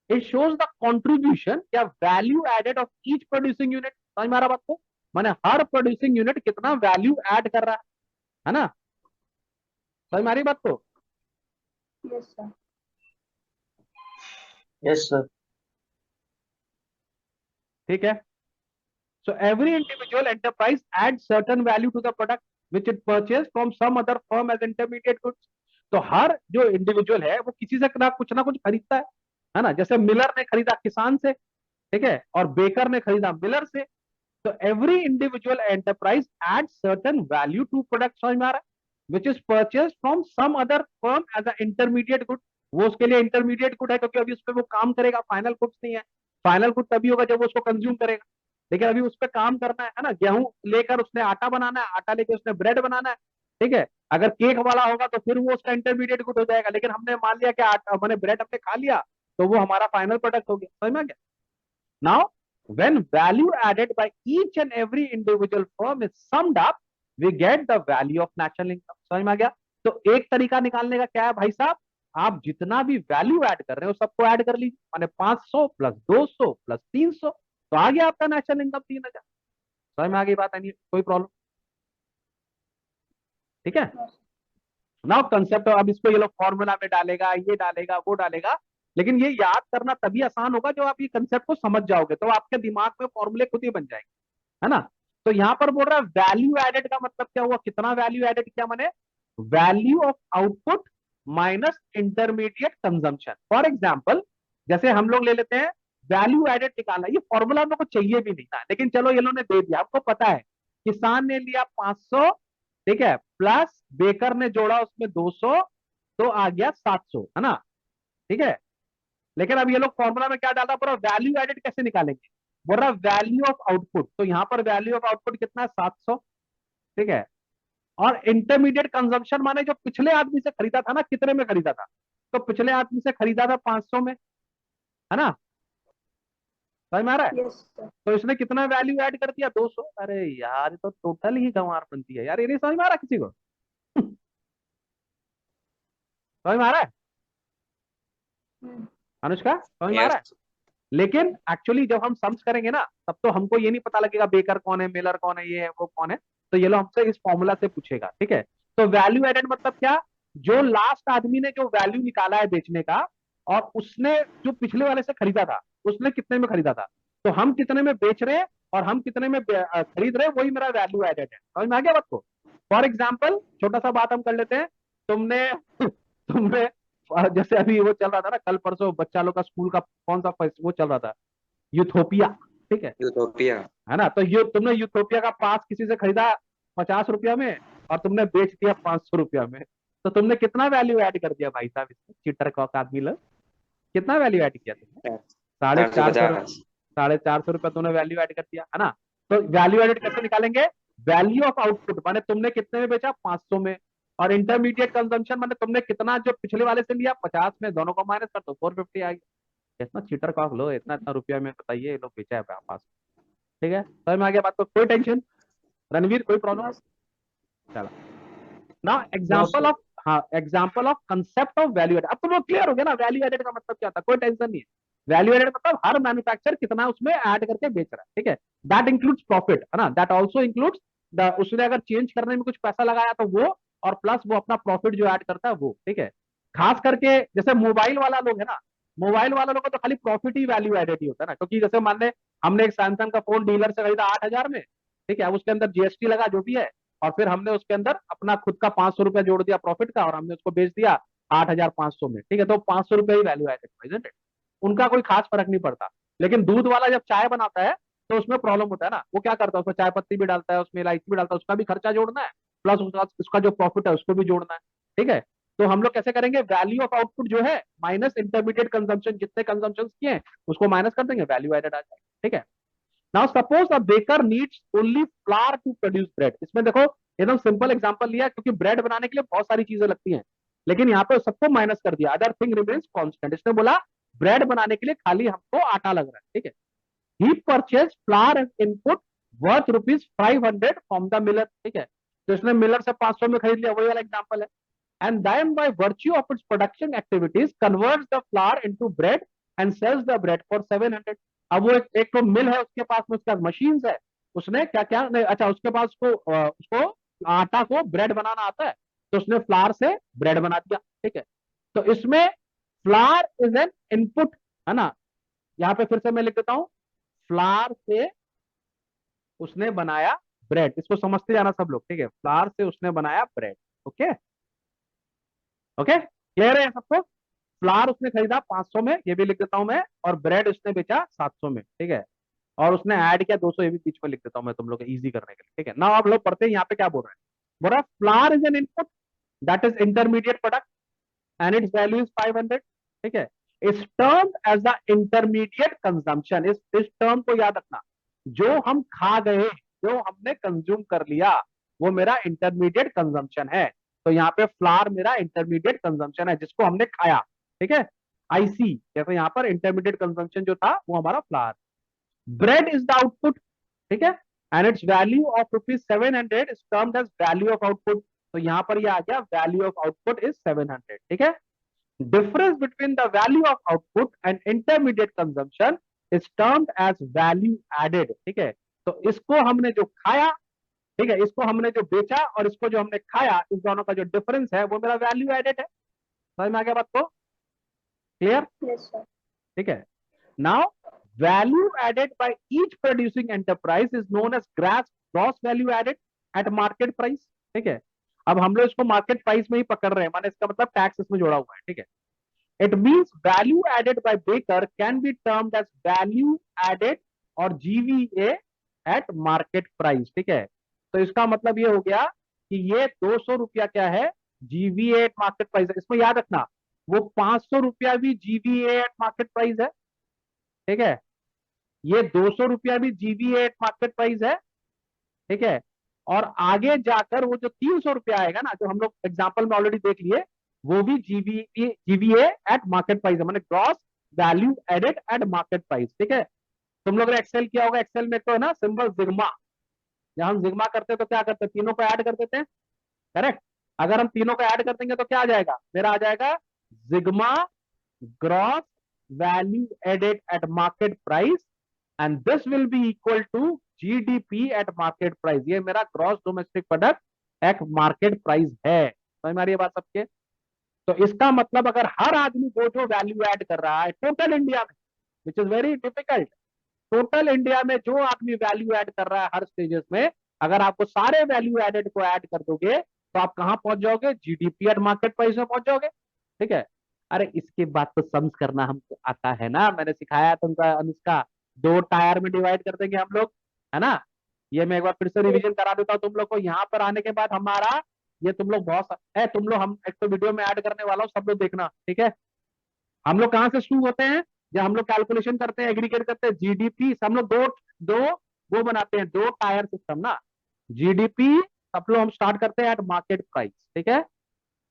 It shows the contribution या value added of each producing unit। समझ में आ रहा बात को? माने हर प्रोड्यूसिंग यूनिट कितना वैल्यू ऐड कर रहा है ना? समझ में आ रही बात को? Yes sir. Yes sir. ठीक है। So every individual enterprise adds certain value to the product which it purchased from some other firm as intermediate goods। तो हर जो इंडिविजुअल है वो किसी से ना कुछ खरीदता है ना? जैसे मिलर ने खरीदा किसान से, ठीक है, और बेकर ने खरीदा मिलर से। तो every individual enterprise add certain value to product, समझ में आ रहा है, which is purchase from some other firm as a intermediate good. वो उसके लिए इंटरमीडिएट गुड है क्योंकि अभी उस पर वो काम करेगा, फाइनल गुड्स नहीं है। फाइनल गुड तभी होगा जब वो उसको कंज्यूम करेगा, लेकिन अभी उस पर काम करना है ना? गेहूं लेकर उसने आटा बनाना है, आटा लेकर उसने ब्रेड बनाना है, ठीक है? अगर केक वाला होगा तो फिर वो उसका इंटरमीडिएट गुड हो जाएगा, लेकिन हमने मान लिया कि आटा मैंने ब्रेड हमने खा लिया तो वो हमारा फाइनल प्रोडक्ट हो गया। समझ में आ गया? Now, when value added by each and every individual firm is summed up, we get the value of national income। समझ में आ गया? तो एक तरीका निकालने का क्या है भाई साहब, आप जितना भी वैल्यू ऐड कर रहे हो सबको ऐड कर लीजिए, माने 500 प्लस 200 प्लस 300, तो आ गया आपका नेशनल इनकम 3000। समझ में आ गई बात? नहीं कोई प्रॉब्लम? ठीक है। नाउ कंसेप्ट, अब इसको ये लोग फॉर्मूला में डालेगा, ये डालेगा, वो डालेगा, लेकिन ये याद करना तभी आसान होगा जब आप ये कंसेप्ट को समझ जाओगे, तो आपके दिमाग में फॉर्मूले खुद ही बन जाएंगे, है ना? तो यहां पर बोल रहा है वैल्यू एडेड का मतलब क्या हुआ, कितना वैल्यू एडेड किया, माने value of output minus intermediate consumption. For example, जैसे हम लोग ले लेते हैं वैल्यू एडेड निकालना, ये फॉर्मूला हम लोग को चाहिए भी नहीं था, लेकिन चलो ये लोगों ने दे दिया, आपको पता है किसान ने लिया 500, ठीक है, प्लस बेकर ने जोड़ा उसमें 200, तो आ गया 700, है ना? ठीक है। लेकिन अब ये लोग फॉर्मूला में क्या डाला, पूरा वैल्यू एडेड कैसे निकालेंगे, बोल रहा वैल्यू ऑफ आउटपुट, तो यहां पर वैल्यू ऑफ आउटपुट कितना है, 700, ठीक है। और इंटरमीडिएट कंजम्पशन माने जो पिछले आदमी से खरीदा था ना, कितने में खरीदा था, तो पिछले आदमी से खरीदा था 500 में, है ना? समझ में आ रहा है? Yes sir. तो इसने कितना वैल्यू ऐड कर दिया, 200। अरे यार ये तो टोटल ही गंवार बनती है यार, ये नहीं समझ में आ रहा किसी को? समझ में आ रहा है अनुष्का? समझ में आ रहा है? यस। लेकिन एक्चुअली जब हम सम्स करेंगे ना, तब तो हमको ये नहीं पता लगेगा बेकर कौन है, मिलर कौन है, ये है वो कौन है, तो ये लोग हमसे इस फॉर्मूला से पूछेगा, ठीक है? तो वैल्यू एडेड मतलब क्या, जो लास्ट आदमी ने जो वैल्यू निकाला है बेचने का, और उसने जो पिछले वाले से खरीदा था उसने कितने में खरीदा था, तो हम कितने में बेच रहे हैं और हम कितने में खरीद रहे हैं, वही मेरा वैल्यू एडेड है। समझ में आ गया बात को। फॉर एग्जाम्पल छोटा सा बात हम कर लेते हैं। तुमने तुमने जैसे अभी वो चल रहा था ना, कल परसों बच्चा लोग का स्कूल का कौन सा वो चल रहा था, यूथोपिया, ठीक है यूटोपिया। है ना। तो ये तुमने यूथोपिया का पास किसी से खरीदा 50 रुपया में और तुमने बेच दिया 500 रुपया में, तो तुमने कितना वैल्यू ऐड कर दिया भाई साहब इसमें, चीटर का आदमी लोग, कितना वैल्यू ऐड किया तुमने? साढ़े चार सौ चार सौ पचास 450 रुपया तुमने वैल्यू ऐड कर दिया, है ना। तो वैल्यू एडेड कैसे निकालेंगे? वैल्यू ऑफ आउटपुट माने तुमने कितने में बेचा, 500 में, और इंटरमीडिएट कंजम्पशन माने तुमने कितना जो पिछले वाले से लिया 50 में, दोनों को माइनस कर तो 450 आ गया। इतना चीटर का लो, इतना इतना रुपया में बताइए ये लोग बेचा है पास। ठीक है, समझ में आ गया बात को, कोई टेंशन? रणवीर कोई प्रॉब्लम? नो चलो ना नो एग्जाम्पल सर। ऑफ, हाँ example of concept of value added. अब तो वो क्लियर हो गया ना वैल्यू एडेड का मतलब क्या था, कोई टेंशन नहीं है। वैल्यू एडेड मतलब हर मैन्युफैक्चर कितना उसमें ऐड करके बेच रहा है, ठीक है। दैट इंक्लूड्स प्रॉफिट, है ना, दैट ऑल्सो इंक्लूड्स द, उसने अगर चेंज करने में कुछ पैसा लगाया तो वो, और प्लस वो अपना प्रॉफिट जो ऐड करता है वो, ठीक है। खास करके जैसे मोबाइल वाला लोग है ना, मोबाइल वाला लोग को तो खाली प्रॉफिट ही वैल्यू एडेड ही होता है ना, क्योंकि जैसे मान ले हमने एक सैमसंग का फोन डीलर से खरीदा 8,000 में, ठीक है, अब उसके अंदर जीएसटी लगा जो भी है, और फिर हमने उसके अंदर अपना खुद का 500 रुपया जोड़ दिया प्रॉफिट का, और हमने उसको बेच दिया 8,500 में, ठीक है, तो 500 रुपया ही वैल्यू एडेड, उनका कोई खास फर्क नहीं पड़ता। लेकिन दूध वाला जब चाय बनाता है तो उसमें प्रॉब्लम होता है ना, वो क्या करता है, उसमें चाय पत्ती भी डालता है, उसमें इलायची भी डालता है, उसका भी खर्चा जोड़ना है, प्लस उसका जो प्रॉफिट है उसको भी जोड़ना है, ठीक है। तो हम लोग कैसे करेंगे, वैल्यू ऑफ आउटपुट जो है माइनस इंटरमीडिएट कंजम्पशन, जितने कंजम्पशन किए हैं उसको माइनस कर देंगे, वैल्यू एडेड आ जाएगा, ठीक है। Now suppose a baker needs only flour to produce bread. इसमें देखो एकदम सिंपल एग्जांपल लिया, क्योंकि ब्रेड बनाने के लिए बहुत सारी चीजें लगती हैं, लेकिन यहाँ पे सबको माइनस कर दिया, अदर थिंग रिमेन्स कांस्टेंट। इसने बोला ब्रेड बनाने के लिए खाली हमको आटा लग रहा है, ठीक है। He purchase flour and input worth ₹500 from the miller, ठीक है। तो इसने मिलर से 500 में खरीद लिया, वही वाला एग्जांपल है। And then by virtue of its production activities converts the flour into bread and sells the bread for 700। अब वो एक तो मिल है उसके पास में, उसके पास मशीन है, उसने क्या क्या नहीं, अच्छा उसके पास उसको आटा को ब्रेड बनाना आता है, तो उसने फ्लावर से ब्रेड बना दिया, ठीक है। तो इसमें फ्लावर इज एन इनपुट, है ना। यहाँ पे फिर से मैं लिख देता हूं, फ्लावर से उसने बनाया ब्रेड, इसको समझते जाना सब लोग, ठीक है। फ्लावर से उसने बनाया ब्रेड, ओके ओके, क्लियर है सबको। फ्लावर उसने खरीदा 500 में, ये भी लिख देता हूं मैं, और ब्रेड उसने बेचा 700 में, ठीक है। और उसने ऐड किया 200, ये भी बीच में लिख देता हूं मैं तुम लोग इजी करने के लिए, ठीक है ना। आप लोग पढ़ते हैं यहाँ पे क्या बोल रहे हैं, बोल रहा है flour is an input that is intermediate product and it's value is 500, ठीक है। Is term as the intermediate consumption, इस टर्म को याद रखना, जो हम खा गए, जो हमने कंज्यूम कर लिया, वो मेरा इंटरमीडिएट कंजम्पशन है। तो यहाँ पे फ्लावर मेरा इंटरमीडिएट कंजम्पशन है, जिसको हमने खाया, ठीक है। आईसी जैसे यहाँ पर इंटरमीडिएट कंजम्पशन जो था वो हमारा flour. Bread is the output, ठीक है, and it's value of ₹700 is termed as value of output. तो यहाँ पर ये आ गया वैल्यू ऑफ आउटपुट इज 700, ठीक है। Difference between the value of output and intermediate consumption is termed as value added, ठीक है। तो इसको हमने जो खाया, ठीक है, इसको हमने जो बेचा और इसको जो हमने खाया, इस दोनों का जो डिफरेंस है वो मेरा वैल्यू एडेड है। समझ में आ गया बात को, क्लियर? Yes sir. ठीक है। Now value added by each producing enterprise is known as gross value added at market price, ठीक है। अब हम लोग इसको मार्केट प्राइस में ही पकड़ रहे हैं, माने इसका मतलब टैक्स इसमें जोड़ा हुआ है, ठीक है। It means value added by baker can be termed as value added और जीवीए एट मार्केट प्राइस, ठीक है। तो इसका मतलब ये हो गया कि ये 200 रुपया क्या है, जीवीए एट मार्केट प्राइस है। इसमें याद रखना वो 500 रुपया भी जीवीए एट मार्केट प्राइस है, ठीक है। ये 200 रुपया भी जीवीए एट मार्केट प्राइस है, ठीक है। और आगे जाकर वो जो 300 रुपया आएगा ना, जो हम लोग एग्जाम्पल में ऑलरेडी देख लिए, वो भी जीवीए एट मार्केट प्राइस है, माने gross value added at market price, ठीक है। तुम लोग ने एक्सेल किया होगा, एक्सेल में तो है ना सिंबल सिग्मा, जब हम सिग्मा करते हैं तो क्या करते हैं, तीनों को ऐड कर देते हैं, करेक्ट। अगर हम तीनों को ऐड कर देंगे तो क्या आ जाएगा, मेरा आ जाएगा sigma gross value added at market price and this will be equal to GDP at market price. ये मेरा gross domestic product at market price है। समझ में आ रही है बात सबके? तो इसका मतलब अगर हर आदमी जो वैल्यू ऐड कर रहा है टोटल इंडिया में, which is very difficult, total India में जो आदमी वैल्यू ऐड कर रहा है हर स्टेजेस में, अगर आपको सारे वैल्यू एडेड को ऐड कर दोगे तो आप कहां पहुंच जाओगे, जीडीपी और मार्केट प्राइस में पहुंच जाओगे। ठीक है। अरे इसके बाद तो सम्स करना हमको आता है ना, मैंने सिखाया तुमको अनुष्का, दो टायर में डिवाइड कर देंगे हम लोग, है ना। ये मैं एक बार फिर से रिवीजन करा देता हूँ तुम लोग को। यहाँ पर आने के बाद हमारा, ये तुम लोग बहुत है, तुम लोग, हम एक तो वीडियो में ऐड करने वाला हूँ, सब लोग देखना, ठीक है। हम लोग कहाँ से शुरू होते हैं, जब हम लोग कैलकुलेशन करते हैं, एग्रीगेट करते हैं जीडीपी, हम लोग दो दो वो बनाते हैं, दो टायर सिस्टम ना, जीडीपी सब लोग हम स्टार्ट करते हैं एट मार्केट प्राइस, ठीक है।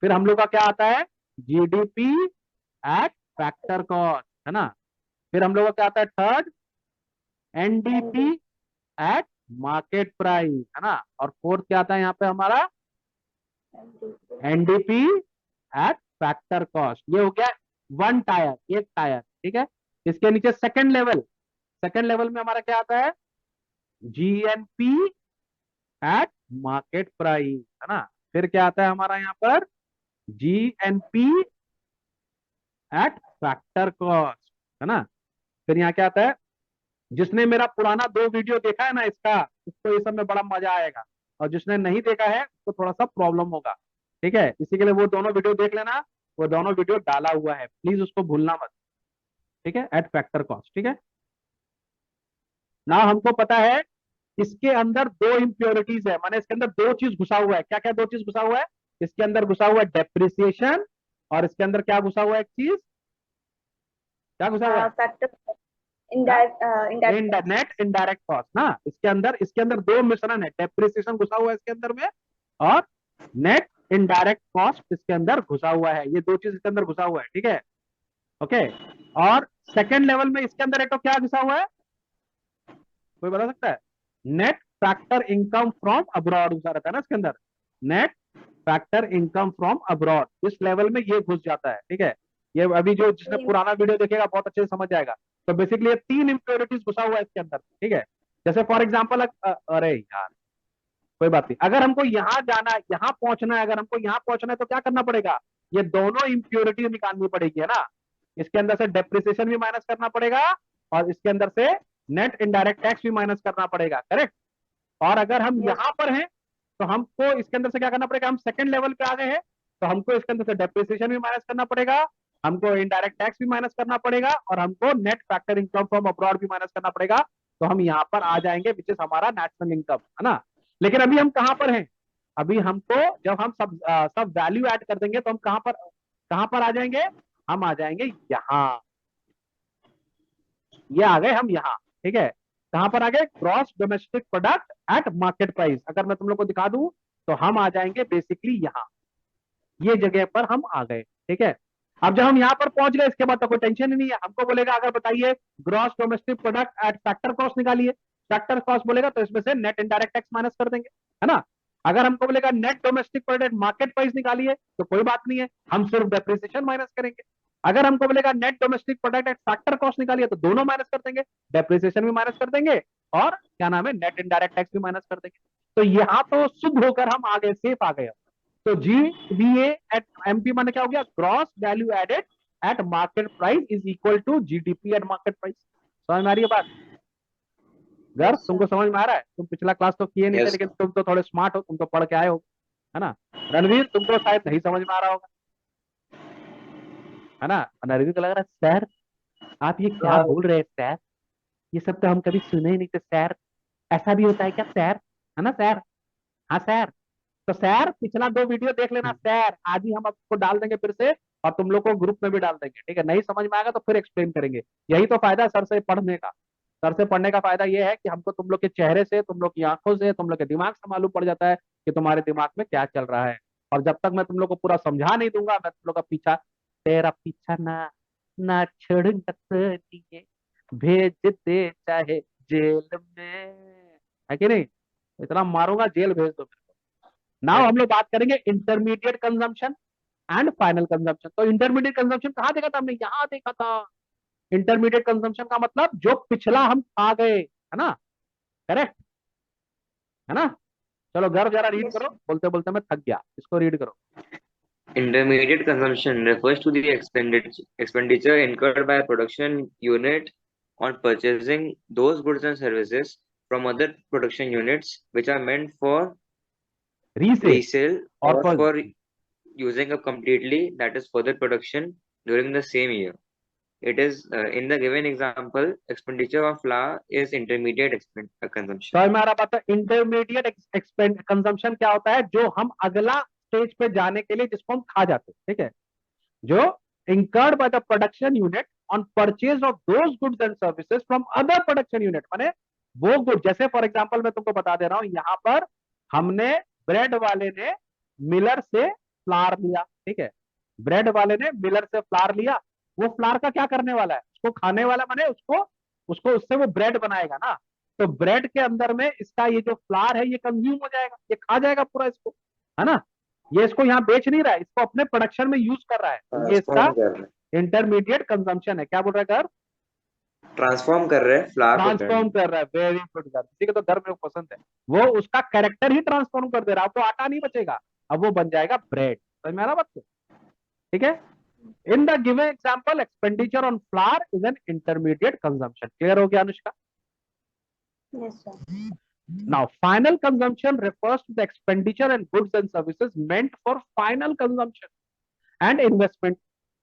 फिर हम लोग का क्या आता है, जीडीपी एट फैक्टर कॉस्ट, है ना। फिर हम लोग का क्या आता है third, NDP at market price, है ना। और फोर्थ क्या आता है यहाँ पे हमारा, एनडीपी एट फैक्टर कॉस्ट। ये हो गया वन टायर, एक टायर, ठीक है। इसके नीचे सेकंड लेवल, सेकंड लेवल में हमारा क्या आता है, जीएनपी एट मार्केट प्राइस, है ना। फिर क्या आता है हमारा यहाँ पर, जीएनपी एट फैक्टर कॉस्ट, है ना। फिर यहाँ क्या आता है, जिसने मेरा पुराना दो वीडियो देखा है ना इसका, उसको ये सब में बड़ा मजा आएगा, और जिसने नहीं देखा है उसको थोड़ा सा प्रॉब्लम होगा, ठीक है। इसी के लिए वो दोनों वीडियो देख लेना, वो दोनों वीडियो डाला हुआ है, प्लीज उसको भूलना मत, ठीक है, एट फैक्टर कॉस्ट, ठीक है ना। हमको पता है इसके अंदर दो इम्प्योरिटीज है, माने इसके अंदर दो चीज घुसा हुआ है। क्या क्या दो चीज घुसा हुआ है, इसके अंदर घुसा हुआ है डेप्रिसिएशन, और इसके अंदर क्या घुसा हुआ है, एक चीज क्या घुसा हुआ है, factor indirect net indirect cost ना। इसके अंदर दो मिश्रण है, डेप्रिसिएशन घुसा हुआ है इसके अंदर में, और नेट इनडायरेक्ट कॉस्ट इसके अंदर घुसा हुआ है। ये दो चीज इसके अंदर घुसा हुआ है, ठीक है, ओके। और सेकंड लेवल में इसके अंदर एक तो क्या घुसा हुआ है, कोई बता सकता है, net factor income from abroad घुसा रहता है ना इसके अंदर, net factor income from abroad. इस लेवल में ये घुस जाता है, ठीक है। ये अभी जो जिसने पुराना वीडियो देखेगा बहुत अच्छे से समझ जाएगा। तो बेसिकली ये तीन इंप्योरिटीज घुसा हुआ है इसके अंदर, ठीक है। जैसे फॉर एग्जाम्पल, अरे यार कोई बात नहीं, अगर हमको यहाँ जाना है, यहाँ पहुंचना है, अगर हमको यहाँ पहुंचना है तो क्या करना पड़ेगा, ये दोनों इंप्योरिटी निकालनी पड़ेगी, है ना। इसके अंदर से डेप्रिसिएशन भी माइनस करना पड़ेगा, और इसके अंदर से नेट इनडायरेक्ट टैक्स भी माइनस करना पड़ेगा, करेक्ट। और अगर हम यहाँ पर हैं तो हमको इसके अंदर से क्या करना पड़ेगा, हम सेकंड लेवल पे आ गए हैं तो हमको इसके अंदर से डेप्रिसिएशन भी माइनस करना पड़ेगा, हमको इनडायरेक्ट टैक्स भी माइनस करना पड़ेगा, और हमको net factor income from abroad भी माइनस करना पड़ेगा। तो हम यहाँ पर आ जाएंगे विच इज हमारा नेशनल इनकम, है ना। लेकिन अभी हम कहाँ पर हैं, अभी हमको जब हम सब वैल्यू ऐड कर देंगे तो हम कहाँ पर आ जाएंगे, हम आ जाएंगे यहाँ, ये आ गए हम यहाँ, ठीक है। कहां पर आ गए, gross domestic product at market price. अगर मैं तुम लोग को दिखा दूं तो हम आ जाएंगे बेसिकली यहाँ, ये जगह पर हम आ गए, ठीक है। अब जब हम यहाँ पर पहुंच गए इसके बाद तो कोई टेंशन ही नहीं है, हमको बोलेगा अगर बताइए gross domestic product at factor cost निकालिए, फैक्टर कॉस्ट बोलेगा तो इसमें से नेट इनडायरेक्ट टैक्स माइनस कर देंगे, है ना। अगर हमको बोलेगा net domestic product market price निकालिए तो कोई बात नहीं है, हम सिर्फ डेप्रिसिएशन माइनस करेंगे। अगर हमको बोलेगा net domestic product at factor cost निकालिए तो दोनों माइनस कर देंगे, डेप्रिसिएशन भी माइनस कर देंगे, और क्या नाम है, नेट इनडायरेक्ट टैक्स भी माइनस कर देंगे। तो यहाँ तो शुद्ध होकर हम आ गए, सेफ आ गए। तो GVA एट एमपी माने क्या हो गया, gross value added at market price is equal to GDP at market price. समझ में आ रही है बात, घर तुमको समझ में आ रहा है, तुम पिछला क्लास तो किए नहीं थे, यस लेकिन तुम तो थोड़े स्मार्ट हो, तुम तो पढ़ के आए हो, है ना। रणवीर तुमको शायद नहीं समझ में आ रहा होगा, है ना। रणवीर को लग रहा है सर आप ये क्या बोल रहे हैं सर, ये सब तो हम कभी सुने ही नहीं थे सर, ऐसा भी होता है क्या सर, है ना सर, हाँ सर। तो सर पिछला दो वीडियो देख लेना सर, आज ही हम आपको डाल देंगे फिर से, और तुम लोग को ग्रुप में भी डाल देंगे, ठीक है। नहीं समझ में आएगा तो फिर एक्सप्लेन करेंगे, यही तो फायदा है सर से पढ़ने का। सर से पढ़ने का फायदा ये है कि हमको तुम लोग के चेहरे से, तुम लोग की आंखों से, तुम लोग के दिमाग से मालूम पड़ जाता है कि तुम्हारे दिमाग में क्या चल रहा है। और जब तक मैं तुम लोग को पूरा समझा नहीं दूंगा, मैं तुम लोग का पीछा, तेरा पीछा ना ना छोड़ूंगा तो भेज दे चाहे जेल में, है कि नहीं, इतना मारूंगा जेल भेज दो मेरे को। नाउ हम लोग बात करेंगे intermediate consumption and final consumption. तो इंटरमीडिएट कंजम्पशन कहाँ देखा था हमने, यहाँ देखा था। इंटरमीडिएट कंजम्पशन का मतलब जो पिछला हम खा गए, है ना, करेक्ट, है ना। चलो घर जरा रीड यस करो, सर बोलते बोलते मैं थक गया, इसको रीड करो। Intermediate consumption refers to the expenditure incurred by a production unit on purchasing those goods and services from other production units which are meant for resale resale और or for for using up completely, that is further production during the same year. It is in the given example, expenditure of flour is intermediate consumption. तो हमारा बात है intermediate expand consumption क्या होता है, जो हम अगला स्टेज पे जाने के लिए जिसको हम खा जाते हैं, ठीक है, जो incurred by the production unit on purchase of those goods and services from other production unit, माने वो गुड, जैसे फॉर एग्जांपल मैं तुमको बता दे रहा हूं, यहां पर हमने ब्रेड वाले ने मिलर से फ्लावर लिया, ठीक है, ब्रेड वाले ने मिलर से फ्लावर लिया, वो फ्लावर का क्या करने वाला है, उसको खाने वाला, माने उसको उसको उससे वो ब्रेड बनाएगा ना, तो ब्रेड के अंदर में इसका ये जो फ्लावर है ये कंज्यूम हो जाएगा, ये खा जाएगा पूरा इसको, है ना, ये इसको यहाँ बेच नहीं रहा है, इसको अपने प्रोडक्शन में यूज कर रहा है, तो ये इसका ट्रांसफॉर्म कर रहे इंटरमीडिएट कंजम्पशन है। क्या बोल रहा है, ट्रांसफॉर्म कर रहे हैं फ्लावर को ट्रांसफॉर्म कर रहा है, वेरी गुड सर, किसी को तो घर में पसंद है, वो उसका कैरेक्टर ही ट्रांसफॉर्म कर दे रहा है, अब वो आटा नहीं बचेगा, अब वो बन जाएगा ब्रेड, समझ में आ रहा बात को, ठीक है। In the given example expenditure on flower is an intermediate consumption, clear हो गया Anushka? Yes, sir. Now, final consumption refers to the expenditure and goods and services meant for final consumption and investment.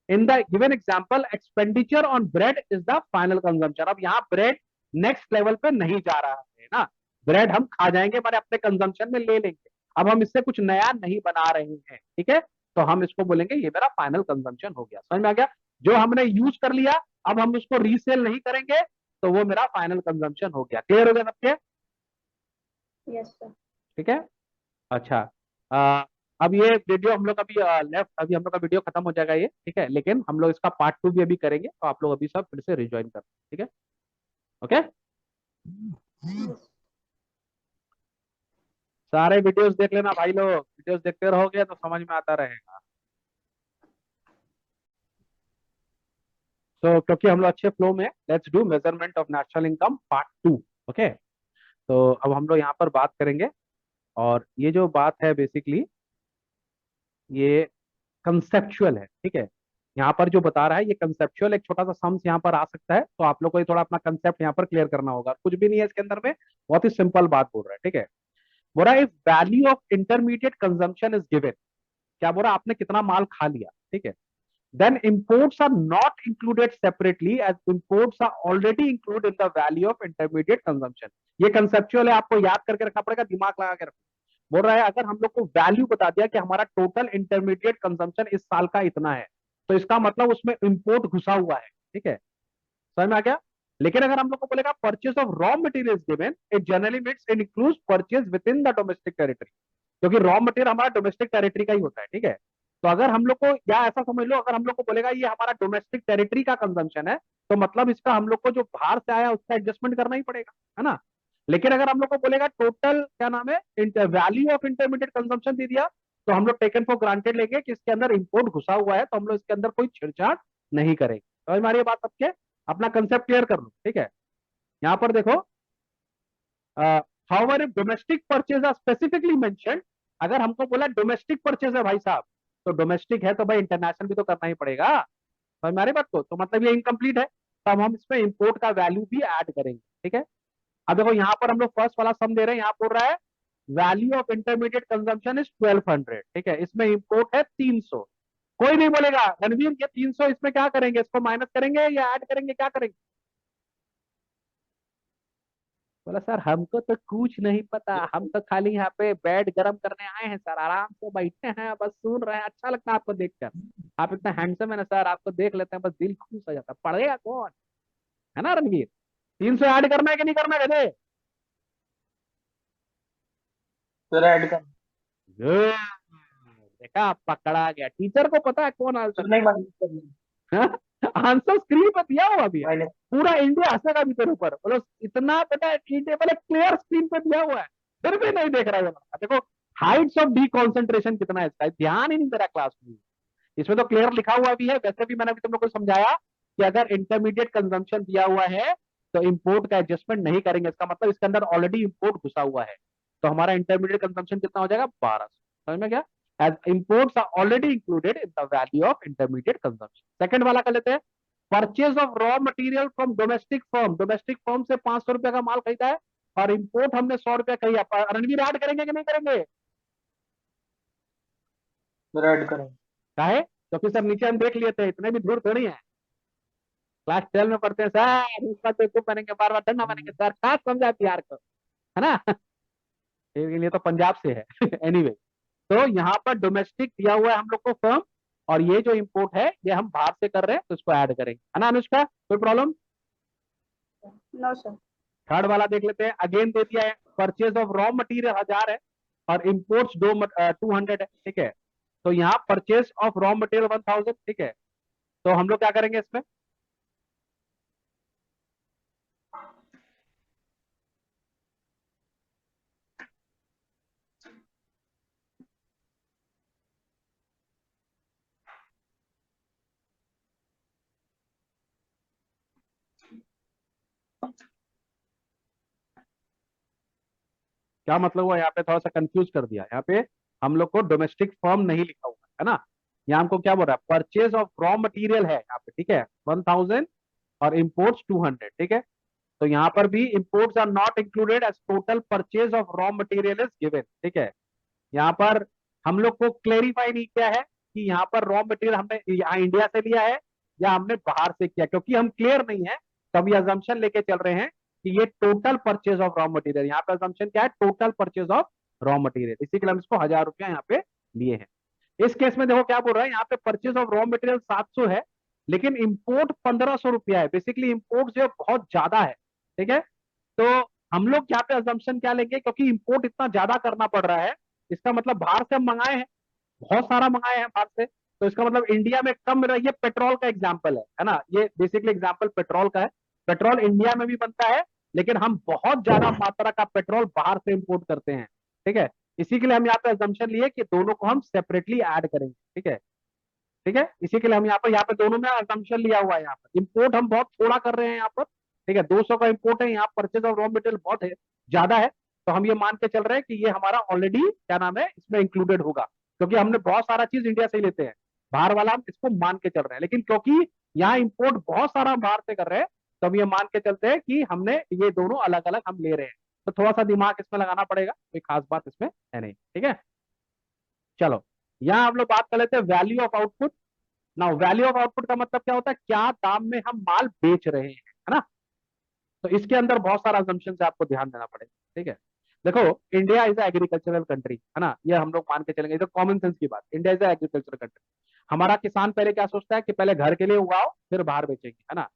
In the given example, expenditure on bread is the final consumption. अब यहाँ bread next level पे नहीं जा रहा है ना, bread हम खा जाएंगे, माने अपने consumption में ले लेंगे, अब हम इससे कुछ नया नहीं बना रहे हैं, ठीक है, तो हम इसको बोलेंगे ये मेरा फाइनल कंजम्पशन हो गया, समझ में आ गया, जो हमने यूज कर लिया अब हम उसको रीसेल नहीं करेंगे, तो वो मेरा फाइनल कंजम्पशन हो गया, क्लियर हो गया सबके? Yes, sir. ठीक है, अच्छा, अब ये वीडियो हम लोग अभी लेफ्ट, अभी हम लोग का वीडियो खत्म हो जाएगा ये, ठीक है, लेकिन हम लोग इसका पार्ट 2 भी अभी करेंगे, तो आप लोग अभी सब फिर से रिज्वाइन कर, ठीक है, ओके, Yes. सारे वीडियोस देख लेना भाई लोग, वीडियोस देखते रहोगे तो समझ में आता रहेगा, तो क्योंकि हम लोग अच्छे फ्लो में, let's do measurement of national income part 2, okay, तो अब हम लोग यहाँ पर बात करेंगे, और ये जो बात है बेसिकली ये कंसेप्चुअल है, ठीक है, यहाँ पर जो बता रहा है ये कंसेप्चुअल, एक छोटा सा सम्स यहाँ पर आ सकता है, तो आप लोग को ये थोड़ा अपना कंसेप्ट यहाँ पर क्लियर करना होगा, कुछ भी नहीं है इसके अंदर में, बहुत ही सिंपल बात बोल रहा है, ठीक है, बोल रहा है if value of intermediate consumption is given, क्या बोल रहा है, आपने कितना माल खा लिया, ठीक है, then imports are not included separately as imports are already included in the value of intermediate consumption। ये कंसेप्चुअल है, आपको याद करके रखना पड़ेगा, दिमाग लगा के रखना, बोल रहा है अगर हम लोग को वैल्यू बता दिया कि हमारा टोटल इंटरमीडिएट कंजम्पशन इस साल का इतना है, तो इसका मतलब उसमें इंपोर्ट घुसा हुआ है, ठीक है, समझ में आ गया, लेकिन अगर हम लोग को बोलेगा purchase of raw materials given, it generally means it includes purchase with in the domestic territory, क्योंकि रॉ मटेरियल हमारा डोमेस्टिक टेरिटरी का ही होता है, ठीक है, तो अगर हम लोग को, या ऐसा समझ लो, अगर हम लोग को बोलेगा ये हमारा डोमेस्टिक टेरिटरी का कंजम्पशन है, तो मतलब इसका हम लोग को जो बाहर से आया उसका एडजस्टमेंट करना ही पड़ेगा, है ना, लेकिन अगर हम लोग को बोलेगा टोटल क्या नाम है, वैल्यू ऑफ इंटरमीडिएट कंजम्पशन दे दिया, तो हम लोग टेकन फॉर ग्रांटेड लेंगे कि इसके अंदर इंपोर्ट घुसा हुआ है, तो हम लोग इसके अंदर कोई छेड़छाड़ नहीं करेंगे, तो हमारी बात सबके, अपना कंसेप्ट क्लियर कर लो, ठीक है, यहाँ पर देखो, however if domestic purchase are specifically mentioned, अगर हमको बोला डोमेस्टिक परचेज है भाई साहब, तो डोमेस्टिक है तो भाई इंटरनेशनल भी तो करना ही पड़ेगा, तो हमारी बात को, तो मतलब ये इनकम्प्लीट है, तो अब हम इसमें इंपोर्ट का वैल्यू भी ऐड करेंगे, ठीक है, अब देखो यहाँ पर हम लोग फर्स्ट वाला सम दे रहे हैं, यहाँ बोल रहा है value of intermediate consumption is 1200, ठीक है, इसमें इंपोर्ट है 300, कोई नहीं बोलेगा रणवीर ये 300 इसमें क्या करेंगे, इसको माइनस करेंगे या ऐड करेंगे, क्या करेंगे, बोला सर हमको तो कुछ नहीं पता, हम तो खाली यहाँ पे बेड गरम करने आए हैं सर, आराम से बैठे हैं बस सुन रहे हैं, अच्छा लगता है आपको देखकर, आप इतना हैंडसम है ना सर, आपको देख लेते हैं बस दिल खुश हो जाता है, पढ़ेगा कौन, है ना रणवीर, 300 ऐड करना है कि नहीं करना है गधे? सर ऐड कर Good. देखा पकड़ा गया, टीचर को पता है कौन आंसर, नहीं माइनस आंसर स्क्रीन पर दिया हुआ भी है, माइनस पूरा इंडिया हंसेगा भी तेरे ऊपर, बोलो इतना पता है, टेबल क्लियर स्क्रीन पे दिया हुआ है, फिर भी नहीं देख रहा है, देखो हाइट्स ऑफ डी कॉन्सेंट्रेशन कितना है इसका, ध्यान ही नहीं दे रहा क्लास में, इसमें तो क्लियर लिखा हुआ भी है, वैसे भी मैंने अभी तुम लोग को समझाया कि अगर इंटरमीडिएट कंजम्पशन दिया हुआ है तो इंपोर्ट का एडजस्टमेंट नहीं करेंगे, इसका मतलब इसके अंदर ऑलरेडी इंपोर्ट घुसा हुआ है, तो हमारा इंटरमीडिएट कंजम्पशन कितना हो जाएगा 1200, समझ में क्या, as imports are already included in the value of intermediate consumption. Second वाला कर लेते हैं, purchase of raw material from domestic firm, domestic firm से 500 रुपए का माल खरीदा है और इंपोर्ट हमने 100 रुपया किया, रणवीर ऐड करेंगे कि नहीं करेंगे? ऐड करें। काहे? क्योंकि सर नीचे हम देख लिए थे, इतने भी दूर थोड़ी है, क्लास 12 में पढ़ते हैं सर, इसका तो बनेंगे बार बार ठंडा बनेंगे सर, खास समझा बिहार को, है ना? ये तो पंजाब से है एनीवे तो यहाँ पर डोमेस्टिक दिया हुआ है हम लोग को फर्म, और ये जो इंपोर्ट है ये हम बाहर से कर रहे हैं, तो इसको ऐड करेंगे, है ना अनुष्का? कोई प्रॉब्लम? No, sir. थर्ड वाला देख लेते हैं, अगेन दे दिया है, परचेज ऑफ रॉ मटेरियल 1000 है और इंपोर्ट्स 200 है, ठीक है? तो यहाँ परचेज ऑफ रॉ मटेरियल 1000, ठीक है? तो हम लोग क्या करेंगे इसमें? क्या मतलब हुआ यहाँ पे? थोड़ा सा कंफ्यूज कर दिया, यहाँ पे हम लोग को डोमेस्टिक फर्म नहीं लिखा हुआ है ना, यहाँ हमको क्या बोल रहा है, परचेज ऑफ रॉ मटेरियल है यहाँ पे, ठीक है, 1000 और इंपोर्ट्स 200, ठीक है? तो यहाँ पर भी imports are not included as total purchase of raw material is given, ठीक है? यहाँ पर हम लोग को क्लेरिफाई नहीं किया है कि यहाँ पर रॉ मटेरियल हमने यहाँ इंडिया से लिया है या हमने बाहर से किया, क्योंकि हम क्लियर नहीं है, तो अभी अजम्पशन लेके चल रहे हैं कि ये total purchase of raw material, यहाँ पे अजम्पशन क्या है, total purchase of raw material, इसी के लिए हम इसको 1000 रुपया यहाँ पे लिए हैं। इस केस में देखो क्या बोल रहा है, यहाँ पे परचेज ऑफ रॉ मटेरियल 700 है, लेकिन इंपोर्ट 1500 रुपया है, बेसिकली इंपोर्ट जो है बहुत ज्यादा है, ठीक है? तो हम लोग यहाँ पे अजम्पशन क्या लेंगे, क्योंकि इंपोर्ट इतना ज्यादा करना पड़ रहा है, इसका मतलब बाहर से हम मंगाए हैं, बहुत सारा मंगाए हैं बाहर से, तो इसका मतलब इंडिया में कम मिल रहा है। ये पेट्रोल का एग्जाम्पल है ना, ये बेसिकली एग्जाम्पल पेट्रोल का है, पेट्रोल इंडिया में भी बनता है, लेकिन हम बहुत ज्यादा मात्रा का पेट्रोल बाहर से इंपोर्ट करते हैं, ठीक है? इसी के लिए हम यहाँ पे अजम्पशन लिए कि दोनों को हम सेपरेटली ऐड करेंगे, ठीक है? ठीक है, इसी के लिए हम यहाँ पे दोनों में अजम्पशन लिया हुआ है। यहाँ पर इंपोर्ट हम बहुत थोड़ा कर रहे हैं यहाँ पर, ठीक है, 200 का इंपोर्ट है, यहाँ परचेज ऑफ रॉ मटेरियल बहुत है, ज्यादा है, तो हम ये मान के चल रहे हैं कि ये हमारा ऑलरेडी क्या नाम है इसमें इंक्लूडेड होगा, क्योंकि हमने बहुत सारा चीज इंडिया से ही लेते हैं, बाहर वाला हम इसको मान के चल रहे हैं, लेकिन क्योंकि यहाँ इंपोर्ट बहुत सारा बाहर से कर रहे हैं, तो हम ये मान के चलते हैं कि हमने ये दोनों अलग अलग हम ले रहे हैं, तो थोड़ा सा दिमाग इसमें लगाना पड़ेगा, कोई खास बात इसमें है नहीं, ठीक है? चलो यहाँ हम लोग बात कर लेते हैं value of output. Now value of output का मतलब क्या होता है, क्या दाम में हम माल बेच रहे हैं, है ना? तो इसके अंदर बहुत सारा असम्पशन से आपको ध्यान देना पड़ेगा, ठीक है? देखो इंडिया इज एग्रीकल्चरल कंट्री, है ना, ये हम लोग मान के चलेंगे, तो कॉमन सेंस की बात, इंडिया इज एग्रीकल्चरल कंट्री। हमारा किसान पहले क्या सोचता है कि पहले घर के लिए उगाओ फिर बाहर बेचेंगे, है ना?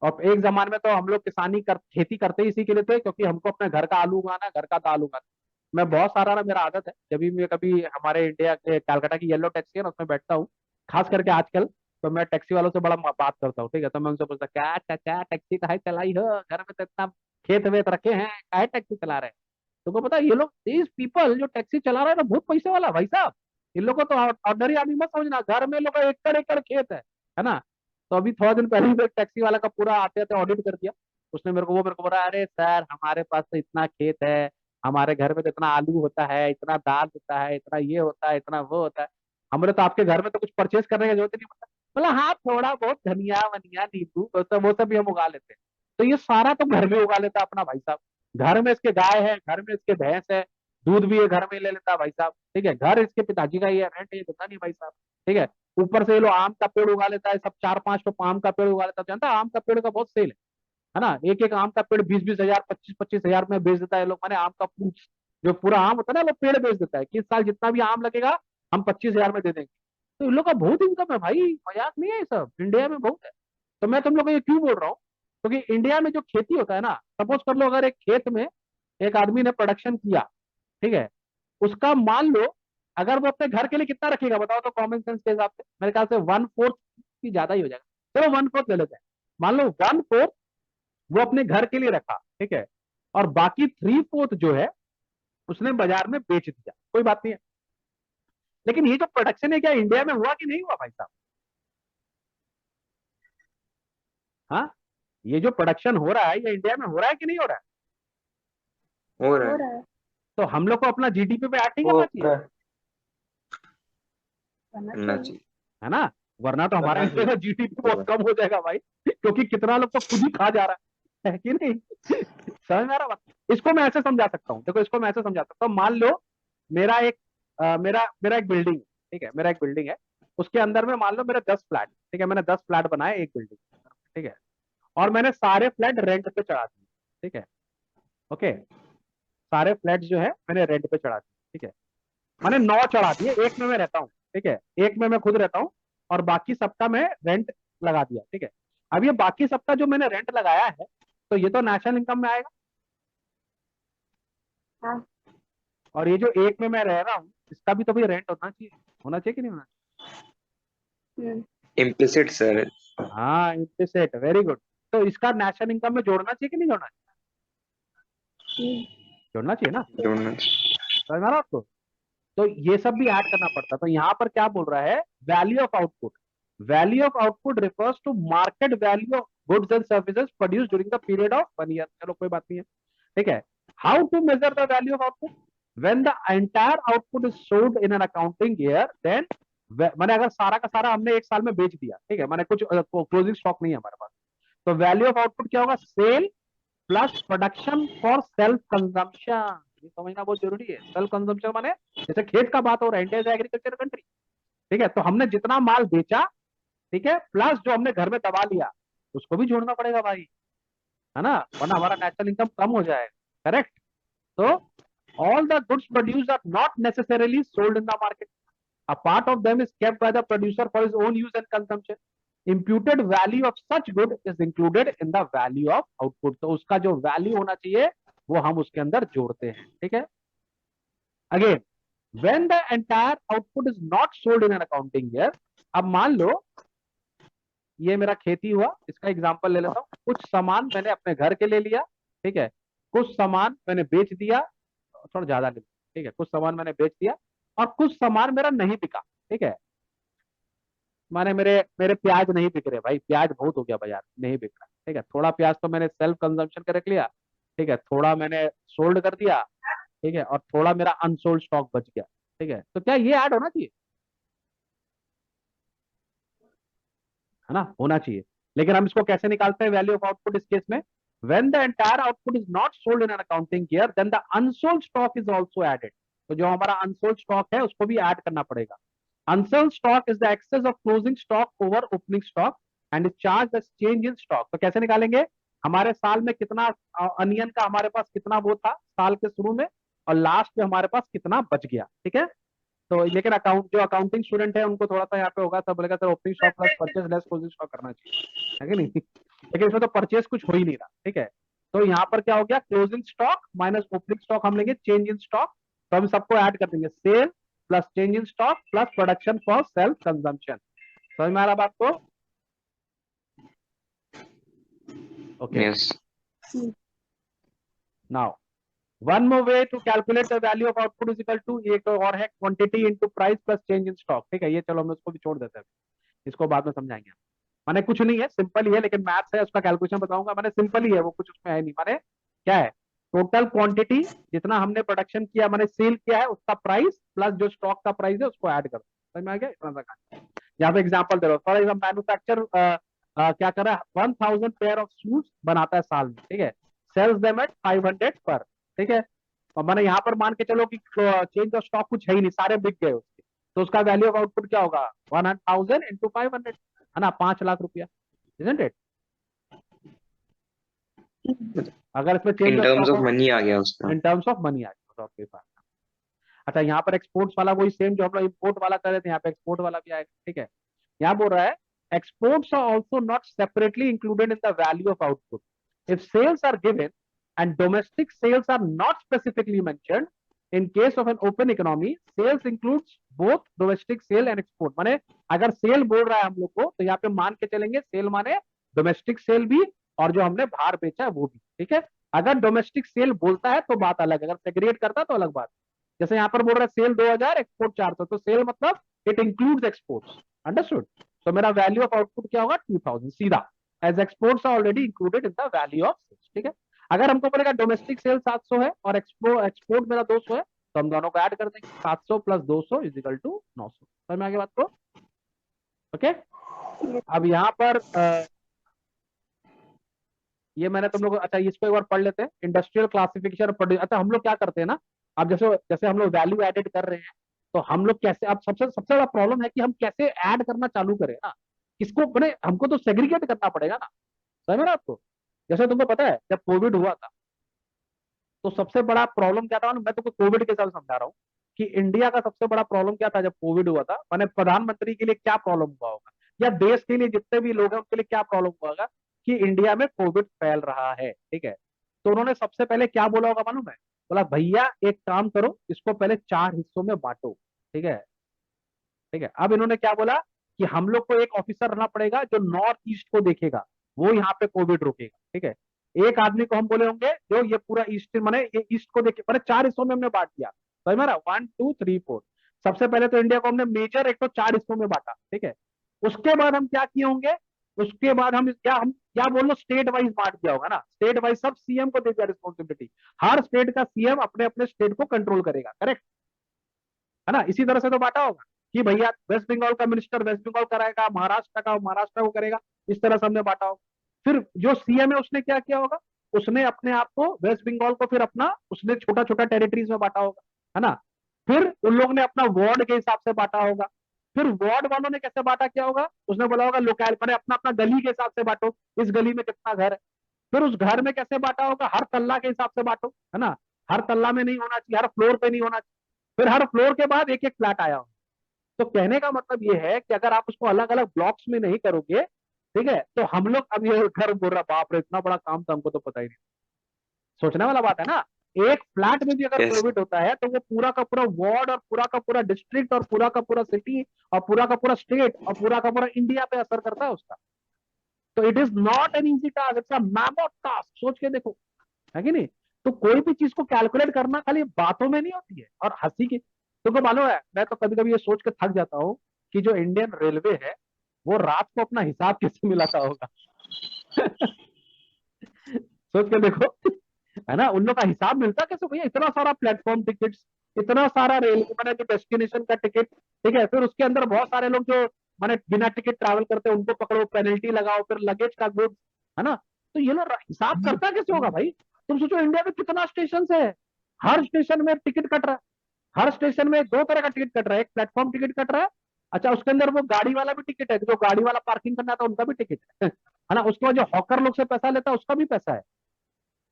और एक जमाने में तो हम लोग खेती करते ही इसी के लिए थे, क्योंकि हमको अपने घर का आलू उगाना है, घर का दाल उगाना है। मैं बहुत सारा ना, मेरा आदत है, जब भी मैं कभी हमारे इंडिया के कलकत्ता की येलो टैक्सी है ना उसमें बैठता हूँ, खास करके आजकल, तो मैं टैक्सी वालों से बड़ा बात करता हूँ, ठीक है? तो मैं उनसे पूछता क्या चाचा टैक्सी काहे चलाई हो, घर में तो इतना खेत वेत रखे हैं, काहे टैक्सी चला रहे हैं? तुमको पता है ये लोग, दीज पीपल जो टैक्सी चला रहे हैं ना, बहुत पैसे वाला भाई साहब, इन लोगों को तो ऑर्डनरी आदमी मत समझना, घर में लोग एकड़ एकड़ खेत है ना? तो अभी थोड़ा दिन पहले ही एक टैक्सी वाला का पूरा आते आते ऑडिट कर दिया, उसने मेरे को बोला, अरे सर हमारे पास तो इतना खेत है, हमारे घर में तो इतना आलू होता है, इतना दाल होता है, इतना ये होता है, इतना वो होता है, हमने तो आपके घर में तो कुछ परचेज करने की जरूरत ही नहीं पड़ता। बोला हाँ थोड़ा बहुत धनिया वनिया नींबू वो सब भी हम उगा लेते हैं। तो ये सारा तो घर में उगा लेता अपना भाई साहब, घर में इसके गाय है, घर में इसके भैंस है, दूध भी ये घर में ले लेता भाई साहब, ठीक है? घर इसके पिताजी का ही है, रेंट ये देता नहीं भाई साहब, ठीक है? ऊपर से ये लोग आम का पेड़ उगा लेता है, सब 4-5 तो आम का पेड़ उगा लेता है, जानता है आम का पेड़ का बहुत सेल है ना? एक एक आम का पेड़ 20-20 हजार 25-25 हजार में बेच देता है लोग, माने आम का जो पूरा आम होता है ना, लोग पेड़ बेच देता है कि इस साल जितना भी आम लगेगा हम 25 हजार में दे देंगे। तो इन लोग का बहुत इनकम है भाई, मजाक नहीं है, ये सब इंडिया में बहुत है। तो मैं तुम लोग को ये क्यों बोल रहा हूँ, क्योंकि इंडिया में जो खेती होता है ना, सपोज कर लो अगर एक खेत में एक आदमी ने प्रोडक्शन किया, ठीक है, उसका मान लो अगर वो अपने घर के लिए कितना रखेगा बताओ, तो कॉमन सेंस के हिसाब से मेरे ख्याल से 1/4 की ज्यादा ही हो जाएगा, चलो 1/4 ले लेते हैं, मान लो 1/4 वो अपने घर के लिए रखा, ठीक है, और बाकी 3/4 जो है उसने बाजार में बेच दिया, कोई बात नहीं है। लेकिन ये जो प्रोडक्शन है क्या इंडिया में हुआ कि नहीं हुआ भाई साहब? हाँ, ये जो प्रोडक्शन हो रहा है ये इंडिया में हो रहा है कि नहीं हो रहा है? हो रहा हो है। रहा है। तो हम लोग को अपना जीडीपी पे ऐड नहीं करना चाहिए? करना करना चाहिए। चाहिए। है ना, वरना तो हमारा करना चाहिए। जीडीपी बहुत कम हो जाएगा भाई, क्योंकि कितना लोग तो खुद ही खा जा रहा है कि नहीं। समझ में आ रहा बात? इसको मैं ऐसे समझा सकता हूँ, देखो इसको मैं ऐसे समझा सकता हूँ, मान लो मेरा एक मेरा मेरा एक बिल्डिंग है, ठीक है, मेरा एक बिल्डिंग है, उसके अंदर में मान लो मेरे 10 फ्लैट, ठीक है, मैंने 10 फ्लैट बनाए एक बिल्डिंग, ठीक है, और मैंने सारे फ्लैट रेंट पे चढ़ा दिए, ठीक है, ओके, सारे फ्लैट जो है मैंने रेंट पे चढ़ा दिए, ठीक है, मैंने 9 चढ़ा दिए, एक में मैं रहता हूँ, ठीक है, एक में मैं खुद रहता हूँ, और बाकी सबका मैं रेंट लगा दिया, ठीक है। अब ये बाकी सबका जो मैंने रेंट लगाया है, तो ये तो नेशनल इनकम में आएगा, हाँ। और ये जो एक में मैं रह रहा हूँ इसका भी तो भाई रेंट होना चाहिए कि नहीं होना हम्म। Implicit sir. चाहिए? हाँ, इम्प्लिसिट, वेरी गुड। तो इसका नेशनल इनकम में जोड़ना चाहिए कि नहीं जोड़ना चाहिए? हम्म। जोड़ना चाहिए ना, Don't know. समझ में आ रहा है आपको? तो ये सब भी ऐड करना पड़ता है। तो यहाँ पर क्या बोल रहा है, value of output, value of output refers to market value of goods and services produce during the period of 1 year. चलो कोई बात नहीं है, ठीक है। How to measure the value of output, when the entire output is sold in an accounting year, then मैंने अगर सारा का सारा हमने एक साल में बेच दिया, ठीक है, मैंने कुछ क्लोजिंग स्टॉक नहीं है हमारे पास, तो वैल्यू ऑफ आउटपुट क्या होगा, sale plus production for self consumption. ये समझना बहुत जरूरी है। सेल्फ कंजम्पशन माने जैसे खेत का बात हो रहा है, इंडिया इज एग्रीकल्चर कंट्री, ठीक है, तो हमने जितना माल बेचा, ठीक है, प्लस जो हमने घर में दबा लिया, उसको भी जोड़ना पड़ेगा भाई, है ना, वरना हमारा नेशनल इनकम कम हो जाएगा, करेक्ट। तो all the goods produced are not necessarily sold in the market. A part of them is kept by the producer for his own use and consumption. Imputed value of such good is included in the value of output. तो उसका जो value होना चाहिए वो हम उसके अंदर जोड़ते हैं, ठीक है। Again, when the entire output is not sold in an accounting year, अब मान लो ये मेरा खेती हुआ, इसका एग्जांपल ले लेता हूँ, कुछ सामान मैंने अपने घर के ले लिया, ठीक है, कुछ सामान मैंने बेच दिया, थोड़ा ज्यादा ले लिया, ठीक है, कुछ सामान मैंने बेच दिया, और कुछ सामान मेरा नहीं बिका, ठीक है, माने मेरे मेरे प्याज नहीं बिक रहे भाई, प्याज बहुत हो गया बाजार नहीं बिक रहा, ठीक है, थोड़ा प्याज तो मैंने सेल्फ कंजम्पशन का रख लिया, ठीक है, थोड़ा मैंने सोल्ड कर दिया, ठीक है, और थोड़ा मेरा अनसोल्ड स्टॉक बच गया, ठीक है, तो क्या ये ऐड होना चाहिए? है ना, होना चाहिए। लेकिन हम इसको कैसे निकालते हैं वैल्यू ऑफ आउटपुट इस केस में, when the entire output is not sold in an accounting year, then the unsold stock is also added. तो जो हमारा अनसोल्ड स्टॉक है उसको भी ऐड करना पड़ेगा। Unsold stock is the excess of closing stock over opening stock and is charge as change in stock. तो कैसे निकालेंगे, हमारे साल में कितना अनियन का हमारे पास कितना वो था साल के शुरू में, और लास्ट में हमारे पास कितना बच गया, ठीक है। तो लेकिन अकाउंट जो अकाउंटिंग स्टूडेंट है उनको थोड़ा सा यहाँ पे होगा, सब बोलेगा sir opening stock plus purchase less closing stock करना चाहिए, है कि नहीं। लेकिन इसमें तो परचेज कुछ हो ही नहीं रहा, ठीक है। तो यहाँ पर क्या हो गया, closing stock minus opening stock हम लेंगे चेंज इन स्टॉक, तो हम सबको ऐड कर देंगे, sale plus change in stock plus production for self consumption. समझ में आ रहा बात को? Okay, Yes. Now one more way to calculate the value of output is equal to, एक और है quantity into price plus change in stock, ठीक है, ये चलो हम उसको भी छोड़ देते हैं, इसको बाद में समझाएंगे। माने कुछ नहीं है, सिंपल ही है, लेकिन मैथ्स है उसका कैलकुलेशन बताऊंगा, माने सिंपल ही है वो, कुछ उसमें है नहीं। माने क्या है, टोटल क्वांटिटी जितना हमने प्रोडक्शन किया माने सेल किया है उसका प्राइस प्लस जो स्टॉक का प्राइस है उसको ऐड कर दो। समझ में आ गया? इतना सा काम। यहाँ पे एग्जांपल दे रहा हूँ, फॉर एग्जाम्पल मैन्युफैक्चर क्या कर रहा है, 1000 पेयर ऑफ शूज बनाता है साल में, ठीक है, सेल्स देम एट 500 पर, ठीक है, और मैंने यहाँ पर मान के चलो कि चेंज ऑफ स्टॉक कुछ है ही नहीं, सारे बिक गए उसके, तो उसका वैल्यू ऑफ आउटपुट क्या होगा, 1000 इंटू 500, है ना, 5 लाख रुपया, isn't it? अगर इसमें change In of terms stock of money आ गया उसका. इन टर्म्स ऑफ मनी आ गया, आपके पास। अच्छा, यहाँ पर एक्सपोर्ट्स वाला वही सेम जो हम लोग इम्पोर्ट वाला कर रहे थे, यहाँ पे एक्सपोर्ट वाला भी आएगा, ठीक है। यहाँ बोल रहा है exports are also not separately included in the value of output if sales are given and domestic sales are not specifically mentioned. In case of an open economy, sales includes both domestic sale and export. माने अगर cell बोल रहा है हम लोग को, तो यहाँ पे मान के चलेंगे सेल माने डोमेस्टिक सेल भी और जो हमने बाहर बेचा है वो भी, ठीक है। अगर डोमेस्टिक सेल बोलता है तो बात अलग, अगर सेग्रीगेट करता है तो अलग बात। जैसे यहाँ पर बोल रहा है सेल 2000 एक्सपोर्ट 400, तो सेल मतलब इट इंक्लूड्स एक्सपोर्ट्स, अंडरस्टूड। तो मेरा वैल्यू ऑफ आउटपुट क्या होगा, 2000 सीधा, as exports are already included in the value of sales, ठीक है। अगर हमको बोलेगा डोमेस्टिक सेल 700 है और एक्सपोर्ट मेरा 200 है, तो हम दोनों को ऐड कर देंगे, 700 प्लस 200 इज इक्वल टू 900। समझ में आगे बात को? ओके। अब यहाँ पर ये मैंने तुम लोग, अच्छा इसको एक बार पढ़ लेते हैं, इंडस्ट्रियल क्लासिफिकेशन प्रोड्यूस। अच्छा हम लोग क्या करते हैं ना, अब जैसे जैसे हम लोग वैल्यू एडेड कर रहे हैं, तो हम लोग कैसे, अब सबसे सबसे बड़ा प्रॉब्लम है कि हम कैसे ऐड करना चालू करें ना, किसको बने, हमको तो सेग्रीगेट करना पड़ेगा ना। समझ में ना आपको? जैसे तुमको पता है जब कोविड हुआ था, तो सबसे बड़ा प्रॉब्लम क्या था, मैं तुमको कोविड के हिसाब से समझा रहा हूँ कि इंडिया का सबसे बड़ा प्रॉब्लम क्या था जब कोविड हुआ था, माने प्रधानमंत्री के लिए क्या प्रॉब्लम हुआ होगा, या देश के लिए जितने भी लोग हैं उनके लिए क्या प्रॉब्लम हुआ होगा कि इंडिया में कोविड फैल रहा है। ठीक है, तो उन्होंने सबसे पहले क्या बोला होगा मालूम है? बोला भैया एक काम करो, इसको पहले 4 हिस्सों में बांटो। ठीक है, ठीक है। अब इन्होंने क्या बोला कि हम लोग को एक ऑफिसर रहना पड़ेगा जो नॉर्थ ईस्ट को देखेगा, वो यहाँ पे कोविड रोकेगा। ठीक है, एक आदमी को हम बोले होंगे जो ये पूरा ईस्ट, माने ये ईस्ट को देखे, माने 4 हिस्सों में हमने बांट दिया। समझ में आ रहा? 1 2 3 4। सबसे पहले तो इंडिया को हमने मेजर एक तो 4 हिस्सों में बांटा। ठीक है, उसके बाद हम क्या किए होंगे, उसके बाद हम क्या बोल लो, स्टेट वाइज बांट दिया होगा ना, स्टेट वाइज सब सीएम को दे दिया रिस्पॉन्सिबिलिटी, हर स्टेट का सीएम अपने अपने स्टेट को कंट्रोल करेगा। करेक्ट है ना? इसी तरह से तो बांटा होगा कि भैया वेस्ट बंगाल का मिनिस्टर वेस्ट बंगाल करेगा, महाराष्ट्र का महाराष्ट्र को करेगा, इस तरह से हमने बांटा होगा। फिर जो सीएम है उसने क्या किया होगा, उसने अपने आप को वेस्ट बंगाल को फिर अपना उसने छोटा छोटा टेरिटरीज में बांटा होगा, है ना? फिर उन लोगों ने अपना वार्ड के हिसाब से बांटा होगा। फिर वार्ड वालों ने कैसे बांटा किया होगा, उसने बोला होगा लोकल, मैंने अपना अपना गली के हिसाब से बांटो, इस गली में कितना घर है। फिर उस घर में कैसे बांटा होगा, हर तल्ला के हिसाब से बांटो, है ना? हर तल्ला में नहीं होना चाहिए, हर फ्लोर पे नहीं होना चाहिए। फिर हर फ्लोर के बाद एक एक फ्लैट आया हो। तो कहने का मतलब ये है कि अगर आप उसको अलग अलग ब्लॉक्स में नहीं करोगे, ठीक है, तो हम लोग, अब ये घर बोल रहा बाप रे इतना बड़ा काम था, हमको तो पता ही नहीं। सोचने वाला बात है ना। एक फ्लैट में भी अगर Yes. कोविड होता है तो वो पूरा का पूरा वार्ड और पूरा का पूरा डिस्ट्रिक्ट और पूरा का पूरा सिटी और पूरा का पूरा स्टेट और पूरा का पूरा इंडिया पे असर करता है उसका। तो it is not an easy task, it's a mammoth task. सोच के देखो, है कि नहीं? तो कोई भी चीज को कैलकुलेट करना खाली बातों में नहीं होती है और हंसी की। तुमको मालूम है, मैं तो कभी कभी ये सोच के थक जाता हूँ कि जो इंडियन रेलवे है वो रात को अपना हिसाब कैसे मिलाता होगा। सोच के देखो, है ना? उन लोग का हिसाब मिलता कैसे भैया, इतना सारा प्लेटफॉर्म टिकट्स, इतना सारा रेल मैंने जो डेस्टिनेशन का टिकट। ठीक है, फिर उसके अंदर बहुत सारे लोग जो मैंने बिना टिकट ट्रैवल करते हैं उनको पकड़ो, पेनल्टी लगाओ, फिर लगेज का गुड्स, है ना? तो ये लोग हिसाब करता कैसे होगा भाई? तुम सोचो इंडिया में कितना स्टेशन है, हर स्टेशन में टिकट कट रहा है, हर स्टेशन में 2 तरह का टिकट कट रहा है, एक प्लेटफॉर्म टिकट कट रहा है। अच्छा उसके अंदर वो गाड़ी वाला भी टिकट है, जो गाड़ी वाला पार्किंग करना था उनका भी टिकट है ना? उसके बाद जो हॉकर लोग से पैसा लेता है उसका भी पैसा है।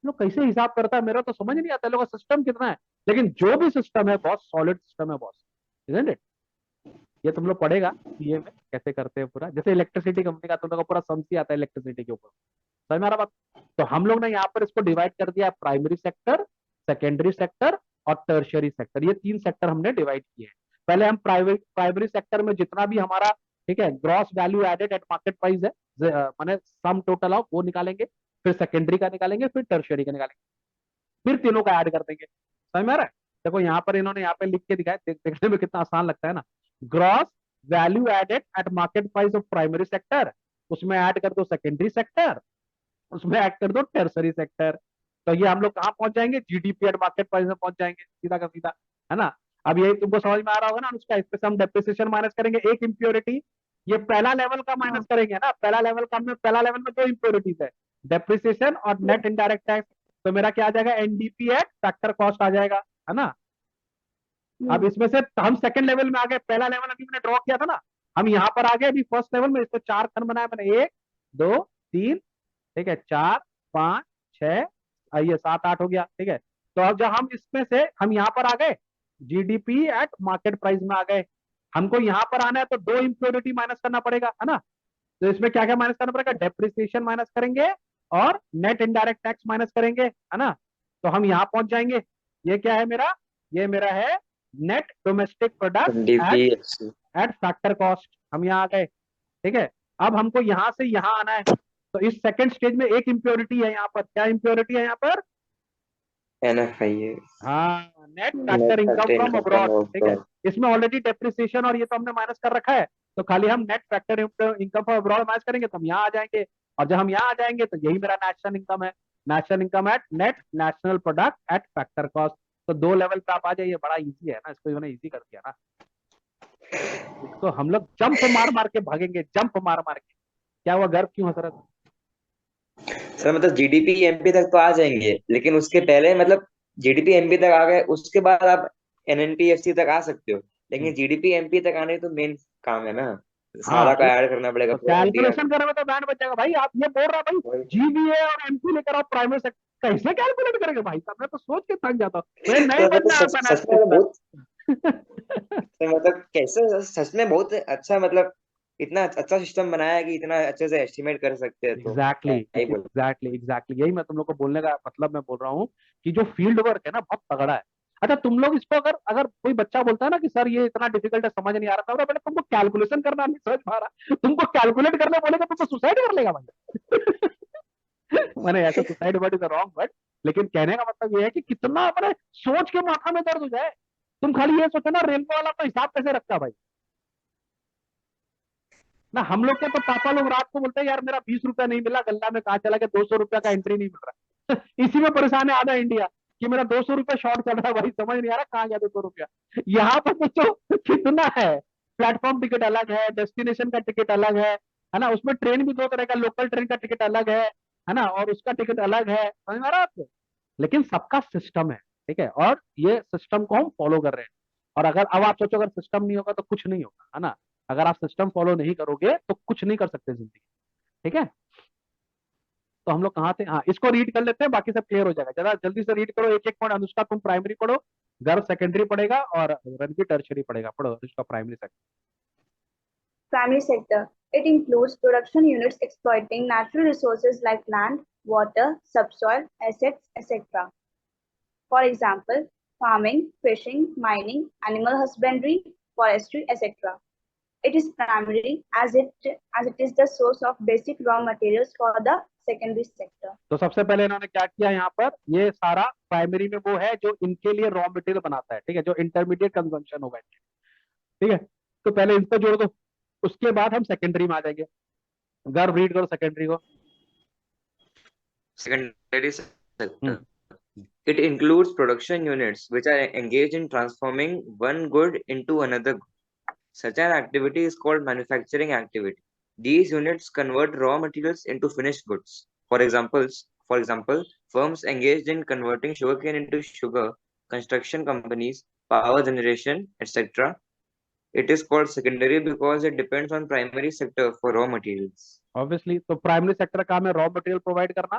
लोग कैसे हिसाब करता है, मेरा तो समझ नहीं आता लोगों का सिस्टम कितना है। लेकिन जो भी सिस्टम है बहुत सॉलिड सिस्टम है बॉस, इजंट इट? ये तुम लोग पढ़ेगा सीए में कैसे करते हैं पूरा, जैसे इलेक्ट्रिसिटी कंपनी का तुम लोग को पूरा समझ ही आता है इलेक्ट्रिसिटी के ऊपर। समझ में आ रहा बात? तो हम लोग ने यहाँ पर इसको डिवाइड कर दिया, प्राइमरी सेक्टर, सेकेंडरी सेक्टर और टर्शियरी सेक्टर, ये 3 सेक्टर हमने डिवाइड किए हैं। पहले हम प्राइमरी सेक्टर में जितना भी हमारा, ठीक है, gross value added at market price है, माने सम टोटल ऑफ, वो निकालेंगे। फिर सेकेंडरी का निकालेंगे, फिर टर्शियरी का निकालेंगे, फिर तीनों का ऐड कर देंगे। समझ में आ रहा है? देखो यहाँ पर इन्होंने यहाँ पे लिख के दिखाया, देखने में कितना आसान लगता है ना। Gross value added at market price of primary sector, उसमें ऐड कर दो सेकेंडरी सेक्टर, उसमें ऐड कर दो टर्सरी सेक्टर। तो ये हम लोग कहाँ पहुंच जाएंगे, जीडीपी एट मार्केट प्राइस में पहुंच जाएंगे, सीधा का सीधा, है ना? अब यही तुमको समझ में आ रहा होगा ना, उसका इसमें से हम डेप्रिसिएशन माइनस करेंगे, एक इम्प्योरिटी, ये पहला लेवल का माइनस करेंगे ना, पहला लेवल का, में पहला लेवल में 2 इम्प्योरिटीज है, डेप्रिसिएशन और नेट इनडायरेक्ट टैक्स। तो मेरा क्या आ जाएगा, एनडीपी एट फैक्टर कॉस्ट आ जाएगा, है ना? अब इसमें से हम सेकंड लेवल में आ गए, पहला लेवल अभी मैंने ड्रॉ किया था ना, हम यहाँ पर आ गए अभी फर्स्ट लेवल में। इसको 4 खंड बनाया मैंने, 1 2 3, ठीक है, 4 5 6, ये 7 8 हो गया। ठीक है, तो अब जब हम इसमें से हम यहाँ पर आ गए, जीडीपी एट मार्केट प्राइस में आ गए, हमको यहाँ पर आना है तो 2 इम्प्योरिटी माइनस करना पड़ेगा, है ना? तो इसमें क्या क्या माइनस करना पड़ेगा, डेप्रिसिएशन माइनस करेंगे और नेट इनडायरेक्ट टैक्स माइनस करेंगे, है ना? तो हम यहाँ पहुंच जाएंगे। ये क्या है मेरा, ये मेरा है net domestic product DPS. Eight factor cost, हम यहाँ आ गए। ठीक है, अब हमको यहाँ से यहाँ आना है, तो इस सेकंड स्टेज में एक इम्प्योरिटी है यहाँ पर, क्या इम्प्योरिटी है यहाँ पर, NFIA. हाँ, net Net factor income factor from income abroad. from ठीक है, abroad. इसमें ऑलरेडी डेप्रिसिएशन और ये तो हमने माइनस कर रखा है, तो खाली हम net factor income from abroad minus करेंगे तो हम यहाँ आ जाएंगे। और जब हम यहाँ आ जाएंगे तो यही मेरा नेशनल इनकम है, national income eight net national product at factor cost. तो 2 लेवल पे आप आ जाइए, बड़ा इजी है ना, इसको इन्होंने इजी कर दिया ना। इसको हम लोग जंप मार मार के भागेंगे, जंप मार मार के। क्या हुआ, गर्व क्यों हंस रहे थे? सर मतलब जीडीपी एमपी तक तो आ जाएंगे, लेकिन उसके पहले मतलब जीडीपी एमपी तक आ गए, उसके बाद आप एनएनपीएफसी तक आ सकते हो, लेकिन हम्म। जीडीपी एमपी तक आने तो मेन काम है ना, सारा हाँ, का ऐड करना पड़ेगा तो प्रोबेबिलिटी का। कैलकुलेशन करने में तो बैंड बच जाएगा भाई। आप ये बोल रहा भाई वही तो। जीबीए और एमपी लेकर आप प्राइमरी सेक्टर कैसे कैलकुलेट करेंगे भाई साहब? मैं तो सोच के थक जाता हूँ, मुझे नहीं तो मतलब बनना है सच फाइनेंस सच में मिनिस्टर। बहुत, तो मतलब कैसे सच में बहुत अच्छा, मतलब इतना अच्छा सिस्टम बनाया है कि इतना अच्छे से एस्टिमेट कर सकते हैं, तो एग्जैक्टली, क्या ही बोल। एग्जैक्टली, एग्जैक्टली, यही मैं तुम लोग को बोलने का मतलब मैं बोल रहा हूँ कि जो फील्ड वर्क है ना बहुत तगड़ा है। अच्छा, तुम लोग इसको अगर अगर कोई बच्चा बोलता है ना कि सर ये इतना डिफिकल्ट है, समझ नहीं आ रहा था, पहले तुमको कैलकुलेशन करना नहीं समझ पा रहा, तुमको कैलकुलेट करने बोलेगा तुम तो सुसाइड कर लेगा भाई। मैंने ऐसा suicide word is wrong word, लेकिन कहने का मतलब ये है कि कितना मैंने सोच के माथा में दर्द हो जाए। तुम खाली ये सोचो ना, रेलवे वाला तो हिसाब कैसे रखता है भाई ना। हम लोग के तो पापा लोग रात को बोलते हैं यार मेरा 20 रुपया नहीं मिला, गल्ला में कहा चला गया, 200 रुपया का एंट्री नहीं मिल रहा। इसी में परेशान है आधा इंडिया कि मेरा 200 रुपया शॉर्ट चल रहा है भाई, समझ नहीं आ रहा कहाँ गया 200 रुपया। यहाँ पर सोचो कितना है। प्लेटफॉर्म टिकट अलग है, डेस्टिनेशन का टिकट अलग है ना, उसमें ट्रेन भी 2 तरह का, लोकल ट्रेन का टिकट अलग है ना, और उसका टिकट अलग है, समझ में आ रहा है आपको? लेकिन सबका सिस्टम है, ठीक है, और ये सिस्टम को हम फॉलो कर रहे हैं। और अगर अब आप सोचो अगर सिस्टम नहीं होगा तो कुछ नहीं होगा, है ना। अगर आप सिस्टम फॉलो नहीं करोगे तो कुछ नहीं कर सकते जिंदगी, ठीक है। तो हम लोग कहाँ थे, हाँ, इसको रीड कर लेते हैं, बाकी सब क्लियर हो जाएगा। जरा जल्दी से रीड करो, एक एक पॉइंट। अनुष्का तुम प्राइमरी पढ़ो, गर्व सेकेंडरी पढ़ेगा, और रणबीर टर्शरी पढ़ेगा। पढ़ो Anushka primary sector. Primary sector. It includes production units exploiting natural resources like land, water, subsoil, assets, etc. For example, farming, fishing, mining, animal husbandry, forestry, etc. It is primary as it is the source of basic raw materials for the secondary sector. तो सबसे पहले इन्होंने क्या किया यहाँ पर, ये सारा प्राइमरी में वो है जो इनके लिए रॉ मटेरियल बनाता है, ठीक है, जो इंटरमीडिएट कंजम्पशन होगा इनके, ठीक है। तो पहले इनको जोड़ दो, उसके बाद हम सेकेंडरी में आ जाएंगे। गर्व रीड करो सेकेंडरी को। Secondary sector. Hmm. It includes production units which are engaged in transforming one good into another good. Such an activity is called manufacturing activity. These units convert raw materials into finished goods. For example, firms engaged in converting sugarcane into sugar, construction companies, power generation, etc. It is called secondary because it depends on primary sector for raw materials. Obviously, तो primary sector का हमें raw material provide करना,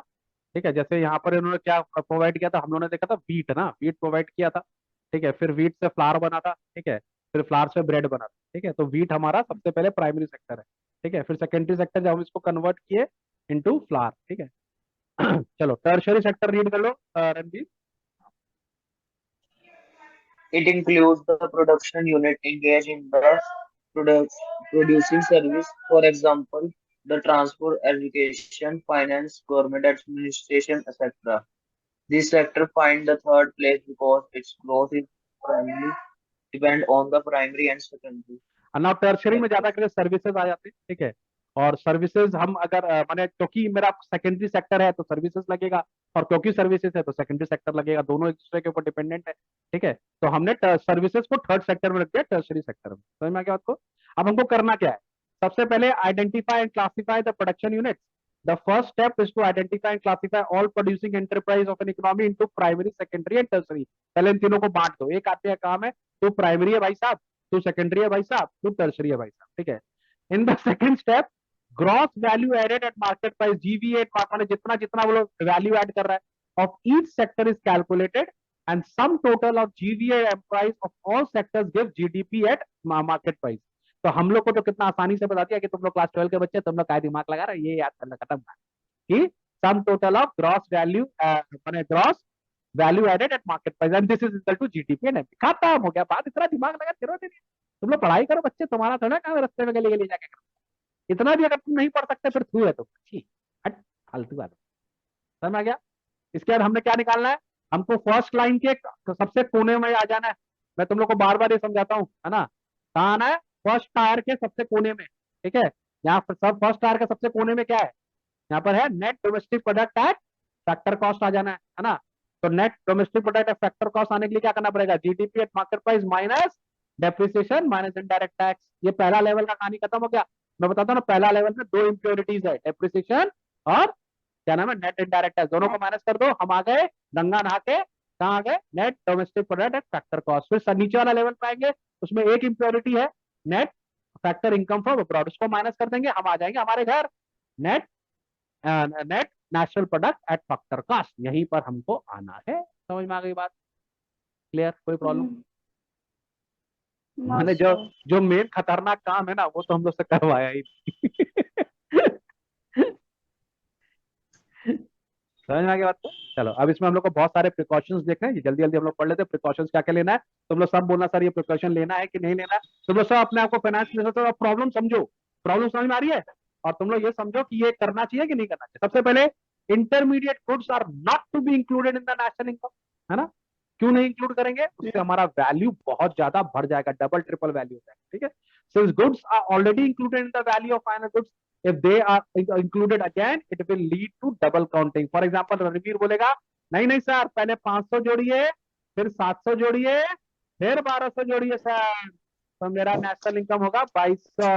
ठीक है। जैसे यहाँ पर इन्होंने क्या प्रोवाइड किया था, हम लोगों ने देखा था वीट ना, वीट प्रोवाइड किया था, ठीक है। फिर वीट से फ्लावर बना था, ठीक है। फिर फ्लावर से ब्रेड बना था, ठीक है। तो वीट हमारा सबसे पहले प्राइमरी सेक्टर है, ठीक है। फिर सेकेंडरी सेक्टर जब हम इसको कन्वर्ट किए इनटू फ्लावर, ठीक है। चलो टर्शरी सेक्टर रीड कर लो Ranbir. It includes the production unit engaged in the product, producing service, for example, the transport, education, finance, government administration, etc. This sector find the third place because its growth is primarily depend on the primary and secondary now tertiary में ज्यादा sectors. करके services आ जाते हैं, ठीक है। और services हम अगर माने, क्योंकि मेरा सेकेंडरी सेक्टर है तो सर्विसेज लगेगा, और क्योंकि सर्विसेज है तो सेकेंडरी सेक्टर लगेगा, दोनों एक दूसरे के ऊपर डिपेंडेंट है, ठीक है। तो हमने सर्विसेज को थर्ड सेक्टर में रख दिया, टर्शरी सेक्टर में। समझ में आ गया आपको? अब हमको करना क्या है, सबसे पहले identify and classify the production unit. The first step is to identify and classify all producing enterprise of an economy into primary, secondary and tertiary. पहले इन तीनों को बांट दो, एक आते हैं काम है, तो प्राइमरी है भाई साहब, तो सेकेंडरी है भाई साहब, तो टर्शरी है भाई साहब, ठीक है। In the second step, gross value added at market price, GVA माने जितना जितना वो लोग वैल्यू ऐड कर रहा है of each sector is calculated, and some total of GVA price of all sectors give GDP at market price. तो हम लोग को तो कितना आसानी से बता दिया कि तुम लोग क्लास 12 के बच्चे, तुम लोग क्या दिमाग लगा रहे, ये याद करना खत्म कि sum total of gross value माने gross value added at market price and this is equal to GDP and MP. खत्म हो गया बात, इतना दिमाग लगा जरूरत नहीं है। तुम लोग पढ़ाई करो बच्चे, तुम्हारा थोड़ा काम है रास्ते में ले जाके करो। इतना भी अगर तुम नहीं पढ़ सकते फिर थू है तुम, छी, हट, फालतू बात। समझ में आ गया? इसके बाद हमने क्या निकालना है, हमको फर्स्ट लाइन के सबसे कोने में आ जाना है। मैं तुम लोग को बार बार ये समझाता हूँ, है ना। कहाँ आना है, फर्स्ट टायर के सबसे कोने में, ठीक है। यहाँ पर सब फर्स्ट टायर के सबसे कोने में क्या है, यहाँ पर है net domestic product at factor cost आ जाना है ना। तो net domestic product factor cost आने के लिए क्या करना पड़ेगा, GDP at market price minus depreciation minus indirect tax. ये पहला लेवल का कहानी खत्म हो गया। मैं बताता हूँ ना, पहला लेवल में दो इंप्योरिटीज है, डेप्रिसिएशन और क्या नाम है, नेट इनडायरेक्ट टैक्स। दोनों को माइनस कर दो, हम आ गए गंगा नहा के, कहाँ आ गए, net domestic product at factor cost. फिर नीचे वाला लेवल पे आएंगे, उसमें एक इंप्योरिटी है, net factor income from abroad, उसको माइनस कर देंगे, हम आ जाएंगे हमारे घर net net national product at factor cost. यहीं पर हमको आना है। समझ में आ गई बात? क्लियर? कोई प्रॉब्लम? Not मैंने जो sure. जो मेन खतरनाक काम है ना, वो तो हम लोग से करवाया ही नहीं। समझ में आ गया बात को? चलो, अब इसमें हम लोग को बहुत सारे प्रिकॉशंस देखने हैं, जल्दी जल्दी हम लोग पढ़ लेते हैं प्रिकॉशंस क्या क्या लेना है। तुम लोग सब बोलना सर ये प्रिकॉशन लेना है कि नहीं लेना है। तुम लोग सब अपने आप को फाइनेंस मिनिस्टर प्रॉब्लम समझो, प्रॉब्लम समझ में आ रही है, और तुम लोग ये समझो कि ये करना चाहिए कि नहीं करना चाहिए। सबसे पहले, intermediate goods are not to be included in the national income, है ना? क्यों नहीं इंक्लूड करेंगे? उससे हमारा वैल्यू बहुत ज्यादा बढ़ जाएगा, डबल ट्रिपल वैल्यू हो जाएगा। ठीक है, since goods are already included in the value of final goods, if they are included again it will lead to double counting. For example, Ranveer बोलेगा नहीं नहीं सर, पहले 500 जोड़िए, फिर 700 जोड़िए, फिर 1200 जोड़िए सर, तो मेरा नेशनल इनकम होगा 2200।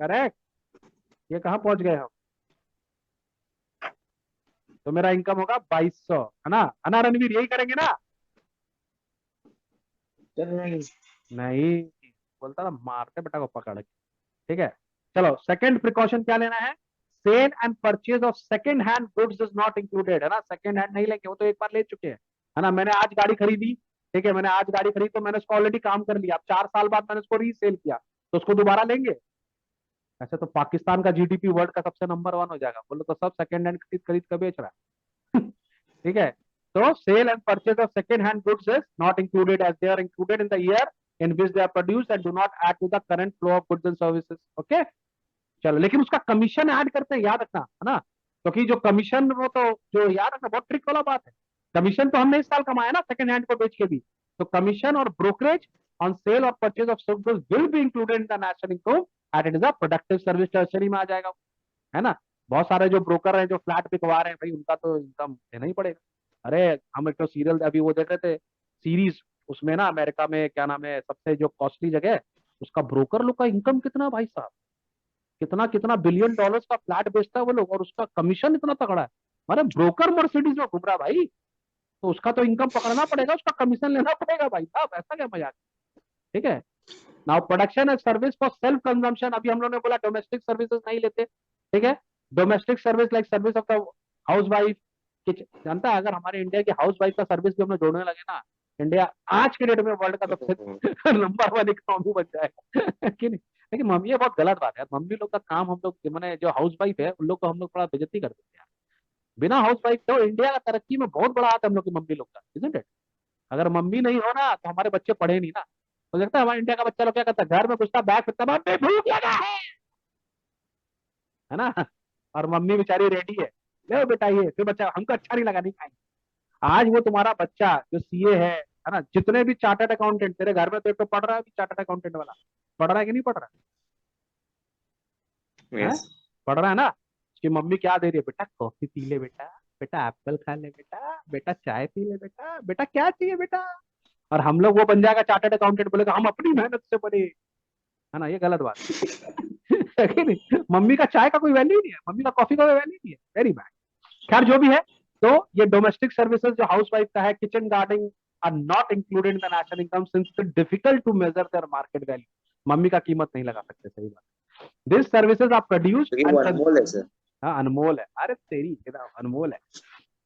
करेक्ट? ये कहाँ पहुंच गए हम? तो मेरा इनकम होगा 2200, है ना रणवीर? यही करेंगे ना? सर नहीं। नहीं, बोलता था मारते बेटा को पकड़ के। ठीक है, चलो सेकंड प्रिकॉशन क्या लेना है, sale and purchase of second hand goods is not included, है ना? सेकंड हैंड नहीं लेंगे, वो तो एक बार ले चुके हैं, है ना? मैंने आज गाड़ी खरीदी, ठीक है, मैंने आज गाड़ी खरीदी तो मैंने उसको ऑलरेडी काम कर लिया, अब 4 साल बाद मैंने उसको रीसेल किया, तो उसको दोबारा लेंगे? ऐसे तो पाकिस्तान का जीडीपी वर्ल्ड का सबसे नंबर 1 हो जाएगा, बोलो तो सब सेकंड हैंड खरीद खरीद कर बेच रहा है। ठीक है, तो sale and purchase of second hand goods is not included as they are included in the year in which they are produced and do not add to the current flow of goods and services. Okay, चलो, लेकिन उसका commission add करते हैं, याद रखना, है ना? क्योंकि जो कमीशन, वो तो जो याद रखना बहुत ट्रिक वाला बात है। कमीशन तो हमने इस साल कमाया ना सेकंड हैंड को बेच के भी, तो कमीशन और ब्रोकरेज ऑन सेल और purchase of goods will be included in the national income at it is a productive service tertiary में आ जाएगा, है ना? बहुत सारे जो ब्रोकर हैं जो फ्लैट बिकवा रहे हैं भाई, उनका तो इनकम देना ही पड़ेगा। अरे हम एक तो सीरियल अभी वो देख रहे थे, सीरीज, उसमें ना अमेरिका में क्या नाम है, सबसे जो कॉस्टली जगह है, उसका ब्रोकर लोग का इनकम कितना भाई साहब, कितना कितना बिलियन डॉलर्स का फ्लैट बेचता है वो लोग, और उसका कमीशन इतना तगड़ा है। अरे ब्रोकर मर्सिडीज में घूम रहा है भाई, तो उसका तो इनकम पकड़ना पड़ेगा, उसका कमीशन लेना पड़ेगा भाई साहब, ऐसा क्या मजाक? ठीक है, now production and service for self consumption, अभी हम लोगों ने बोला डोमेस्टिक सर्विसेज नहीं लेते। ठीक है, domestic service like service of the house wife, जानता है अगर हमारे इंडिया की हाउस वाइफ का सर्विस भी हम लोग जोड़ने लगे ना, इंडिया आज के डेट में वर्ल्ड का सबसे नंबर 1 इकोनॉमी बन जाएगा। कि नहीं? लेकिन मम्मी, ये बहुत गलत बात है, मम्मी लोग का काम हम लोग, मैंने जो हाउस वाइफ है उन लोग को हम लोग थोड़ा बेइज्जती कर देते हैं। बिना हाउस वाइफ तो इंडिया का तरक्की में बहुत बड़ा हाथ है हम लोग की मम्मी लोग का, इजंट इट? अगर मम्मी नहीं हो ना तो हमारे बच्चे पढ़े नहीं ना। तो लगता है हमारे इंडिया का बच्चा लोग क्या करता है, घर में घुसता, बैग फेंकता, मम्मी भूख लगा है ना? और मम्मी बेचारी रेडी है, ले बेटा ये, फिर बच्चा हमको अच्छा नहीं लगा, नहीं खाएंगे। आज वो तुम्हारा बच्चा जो सीए है ना, जितने भी चार्टर्ड अकाउंटेंट तेरे घर में, तो एक तो पढ़ रहा है अभी चार्टर्ड अकाउंटेंट वाला, पढ़ रहा है कि नहीं पढ़ रहा है? Yes. पढ़ रहा है ना? उसकी मम्मी क्या दे रही है, बेटा कॉफी पी ले बेटा, बेटा एप्पल खा ले बेटा, बेटा चाय पी ले बेटा, बेटा क्या चाहिए बेटा। और हम लोग, वो बन जाएगा चार्टर्ड अकाउंटेंट, बोलेगा हम अपनी मेहनत से पढ़े, है ना? ये गलत बात है कि नहीं? मम्मी का चाय का कोई वैल्यू नहीं है, मम्मी का कॉफी का कोई वैल्यू नहीं है, वेरी बैड। खैर जो भी है, तो ये डोमेस्टिक सर्विसेज जो हाउस वाइफ का है, kitchen gardening are not included in the national income since it difficult to measure their market value. Mummy का कीमत नहीं लगा सकते, सही बात। दिस सर्विसेज आर प्रोड्यूस्ड तो ये वो अनमोल है सर। हाँ अनमोल है, अरे तेरी अनमोल है।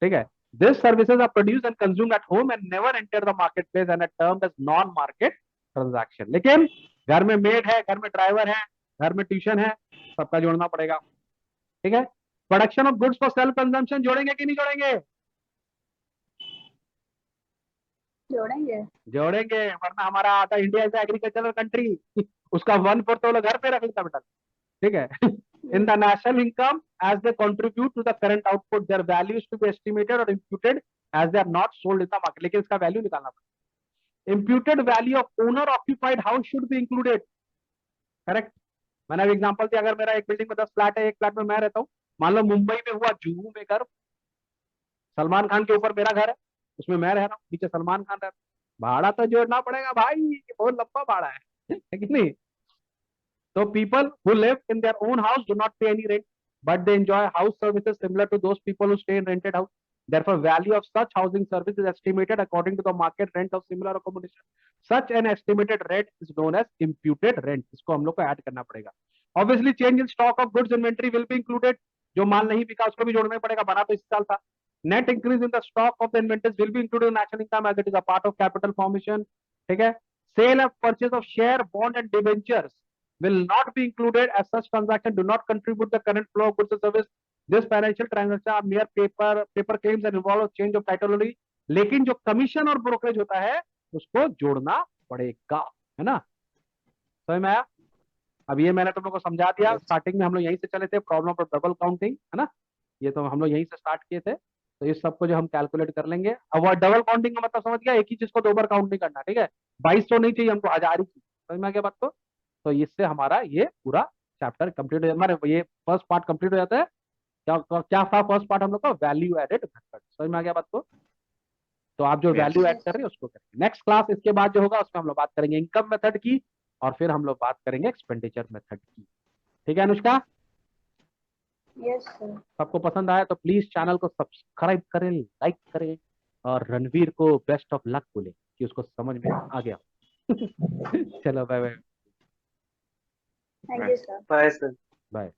ठीक है, this services are produced and consumed at home and never enter the market place and are termed as non market transaction. लेकिन घर में मेड है, घर में ड्राइवर है, घर में ट्यूशन है, सबका जोड़ना पड़ेगा। ठीक है, production of goods for self consumption जोड़ेंगे कि नहीं जोड़ेंगे? जोड़ेंगे। जोड़ेंगे, वरना हमारा आता इंडिया इज एग्रीकल्चरल कंट्री, उसका 1/4 तो लोग घर पे रख लेता बेटा। ठीक है, in the national income as they contribute to the current output, their values to be estimated or imputed as they are not sold in the market। लेकिन इसका वैल्यू निकालना पड़ेगा। imputed value of owner occupied house should be included। Correct? मैंने अभी example दिया, अगर मेरा एक बिल्डिंग में 10 फ्लैट है, एक फ्लैट में मैं रहता हूँ, मान लो मुंबई में हुआ जुहू में घर, सलमान खान के ऊपर मेरा घर है, उसमें मैं रह रहा हूँ, नीचे सलमान खान रहता है, भाड़ा तो जोड़ना पड़ेगा भाई, बहुत लंबा भाड़ा है कि नहीं? So people who live in their own house do not pay any rent, but they enjoy house services similar to those people who stay in rented house. Therefore, value of such housing service is estimated according to the market rent of similar accommodation. Such an estimated rent is known as imputed rent. इसको हम लोग को add करना पड़ेगा. Obviously, change in stock of goods inventory will be included. जो माल नहीं बिका उसको भी जोड़ना पड़ेगा, बना तो इस साल था. Net increase in the stock of the inventories will be included in national income as it is a part of capital formation. ठीक है? Sale of purchase of share, bond and debentures will not be included as such transaction do not contribute the current flow of goods and service. This financial transaction are mere paper claims and involve change of title only. लेकिन जो commission और brokerage होता है उसको जोड़ना पड़ेगा, है ना? समझ में आया? अब ये मैंने तुम लोग को समझा दिया. स्टार्टिंग में हम लोग यहीं से चले थे, प्रॉब्लम ऑफ डबल काउंटिंग, है ना? ये तो हम लोग यहीं से स्टार्ट किए थे. तो इस सबको जो हम कैलकुलेट कर लेंगे. अब वो डबल काउंटिंग का मतलब समझ गया, एक ही चीज को दो बार काउंट नहीं करना. ठीक है, 2200 नहीं चाहिए हमको, 1000 ही चाहिए. समझ में आ गया बात को? तो इससे हमारा ये पूरा चैप्टर कंप्लीट हो जाता है, ये फर्स्ट पार्ट कंप्लीट हो जाता है. क्या क्या था फर्स्ट पार्ट हम लोग का? Value added method. समझ में आ गया बात को? तो आप जो वैल्यू ऐड कर रहे हैं उसको करेंगे. नेक्स्ट क्लास इसके बाद जो होगा उसमें हम लोग बात करेंगे इनकम मेथड की, और फिर हम लोग बात करेंगे एक्सपेंडिचर मेथड की. ठीक है अनुष्का? Yes, sir. सबको पसंद आया तो प्लीज चैनल को सब्सक्राइब करें, लाइक करें, और रणवीर को बेस्ट ऑफ लक बोले कि उसको समझ में आ गया. चलो bye bye. Thank you, sir. Bye, sir. Bye.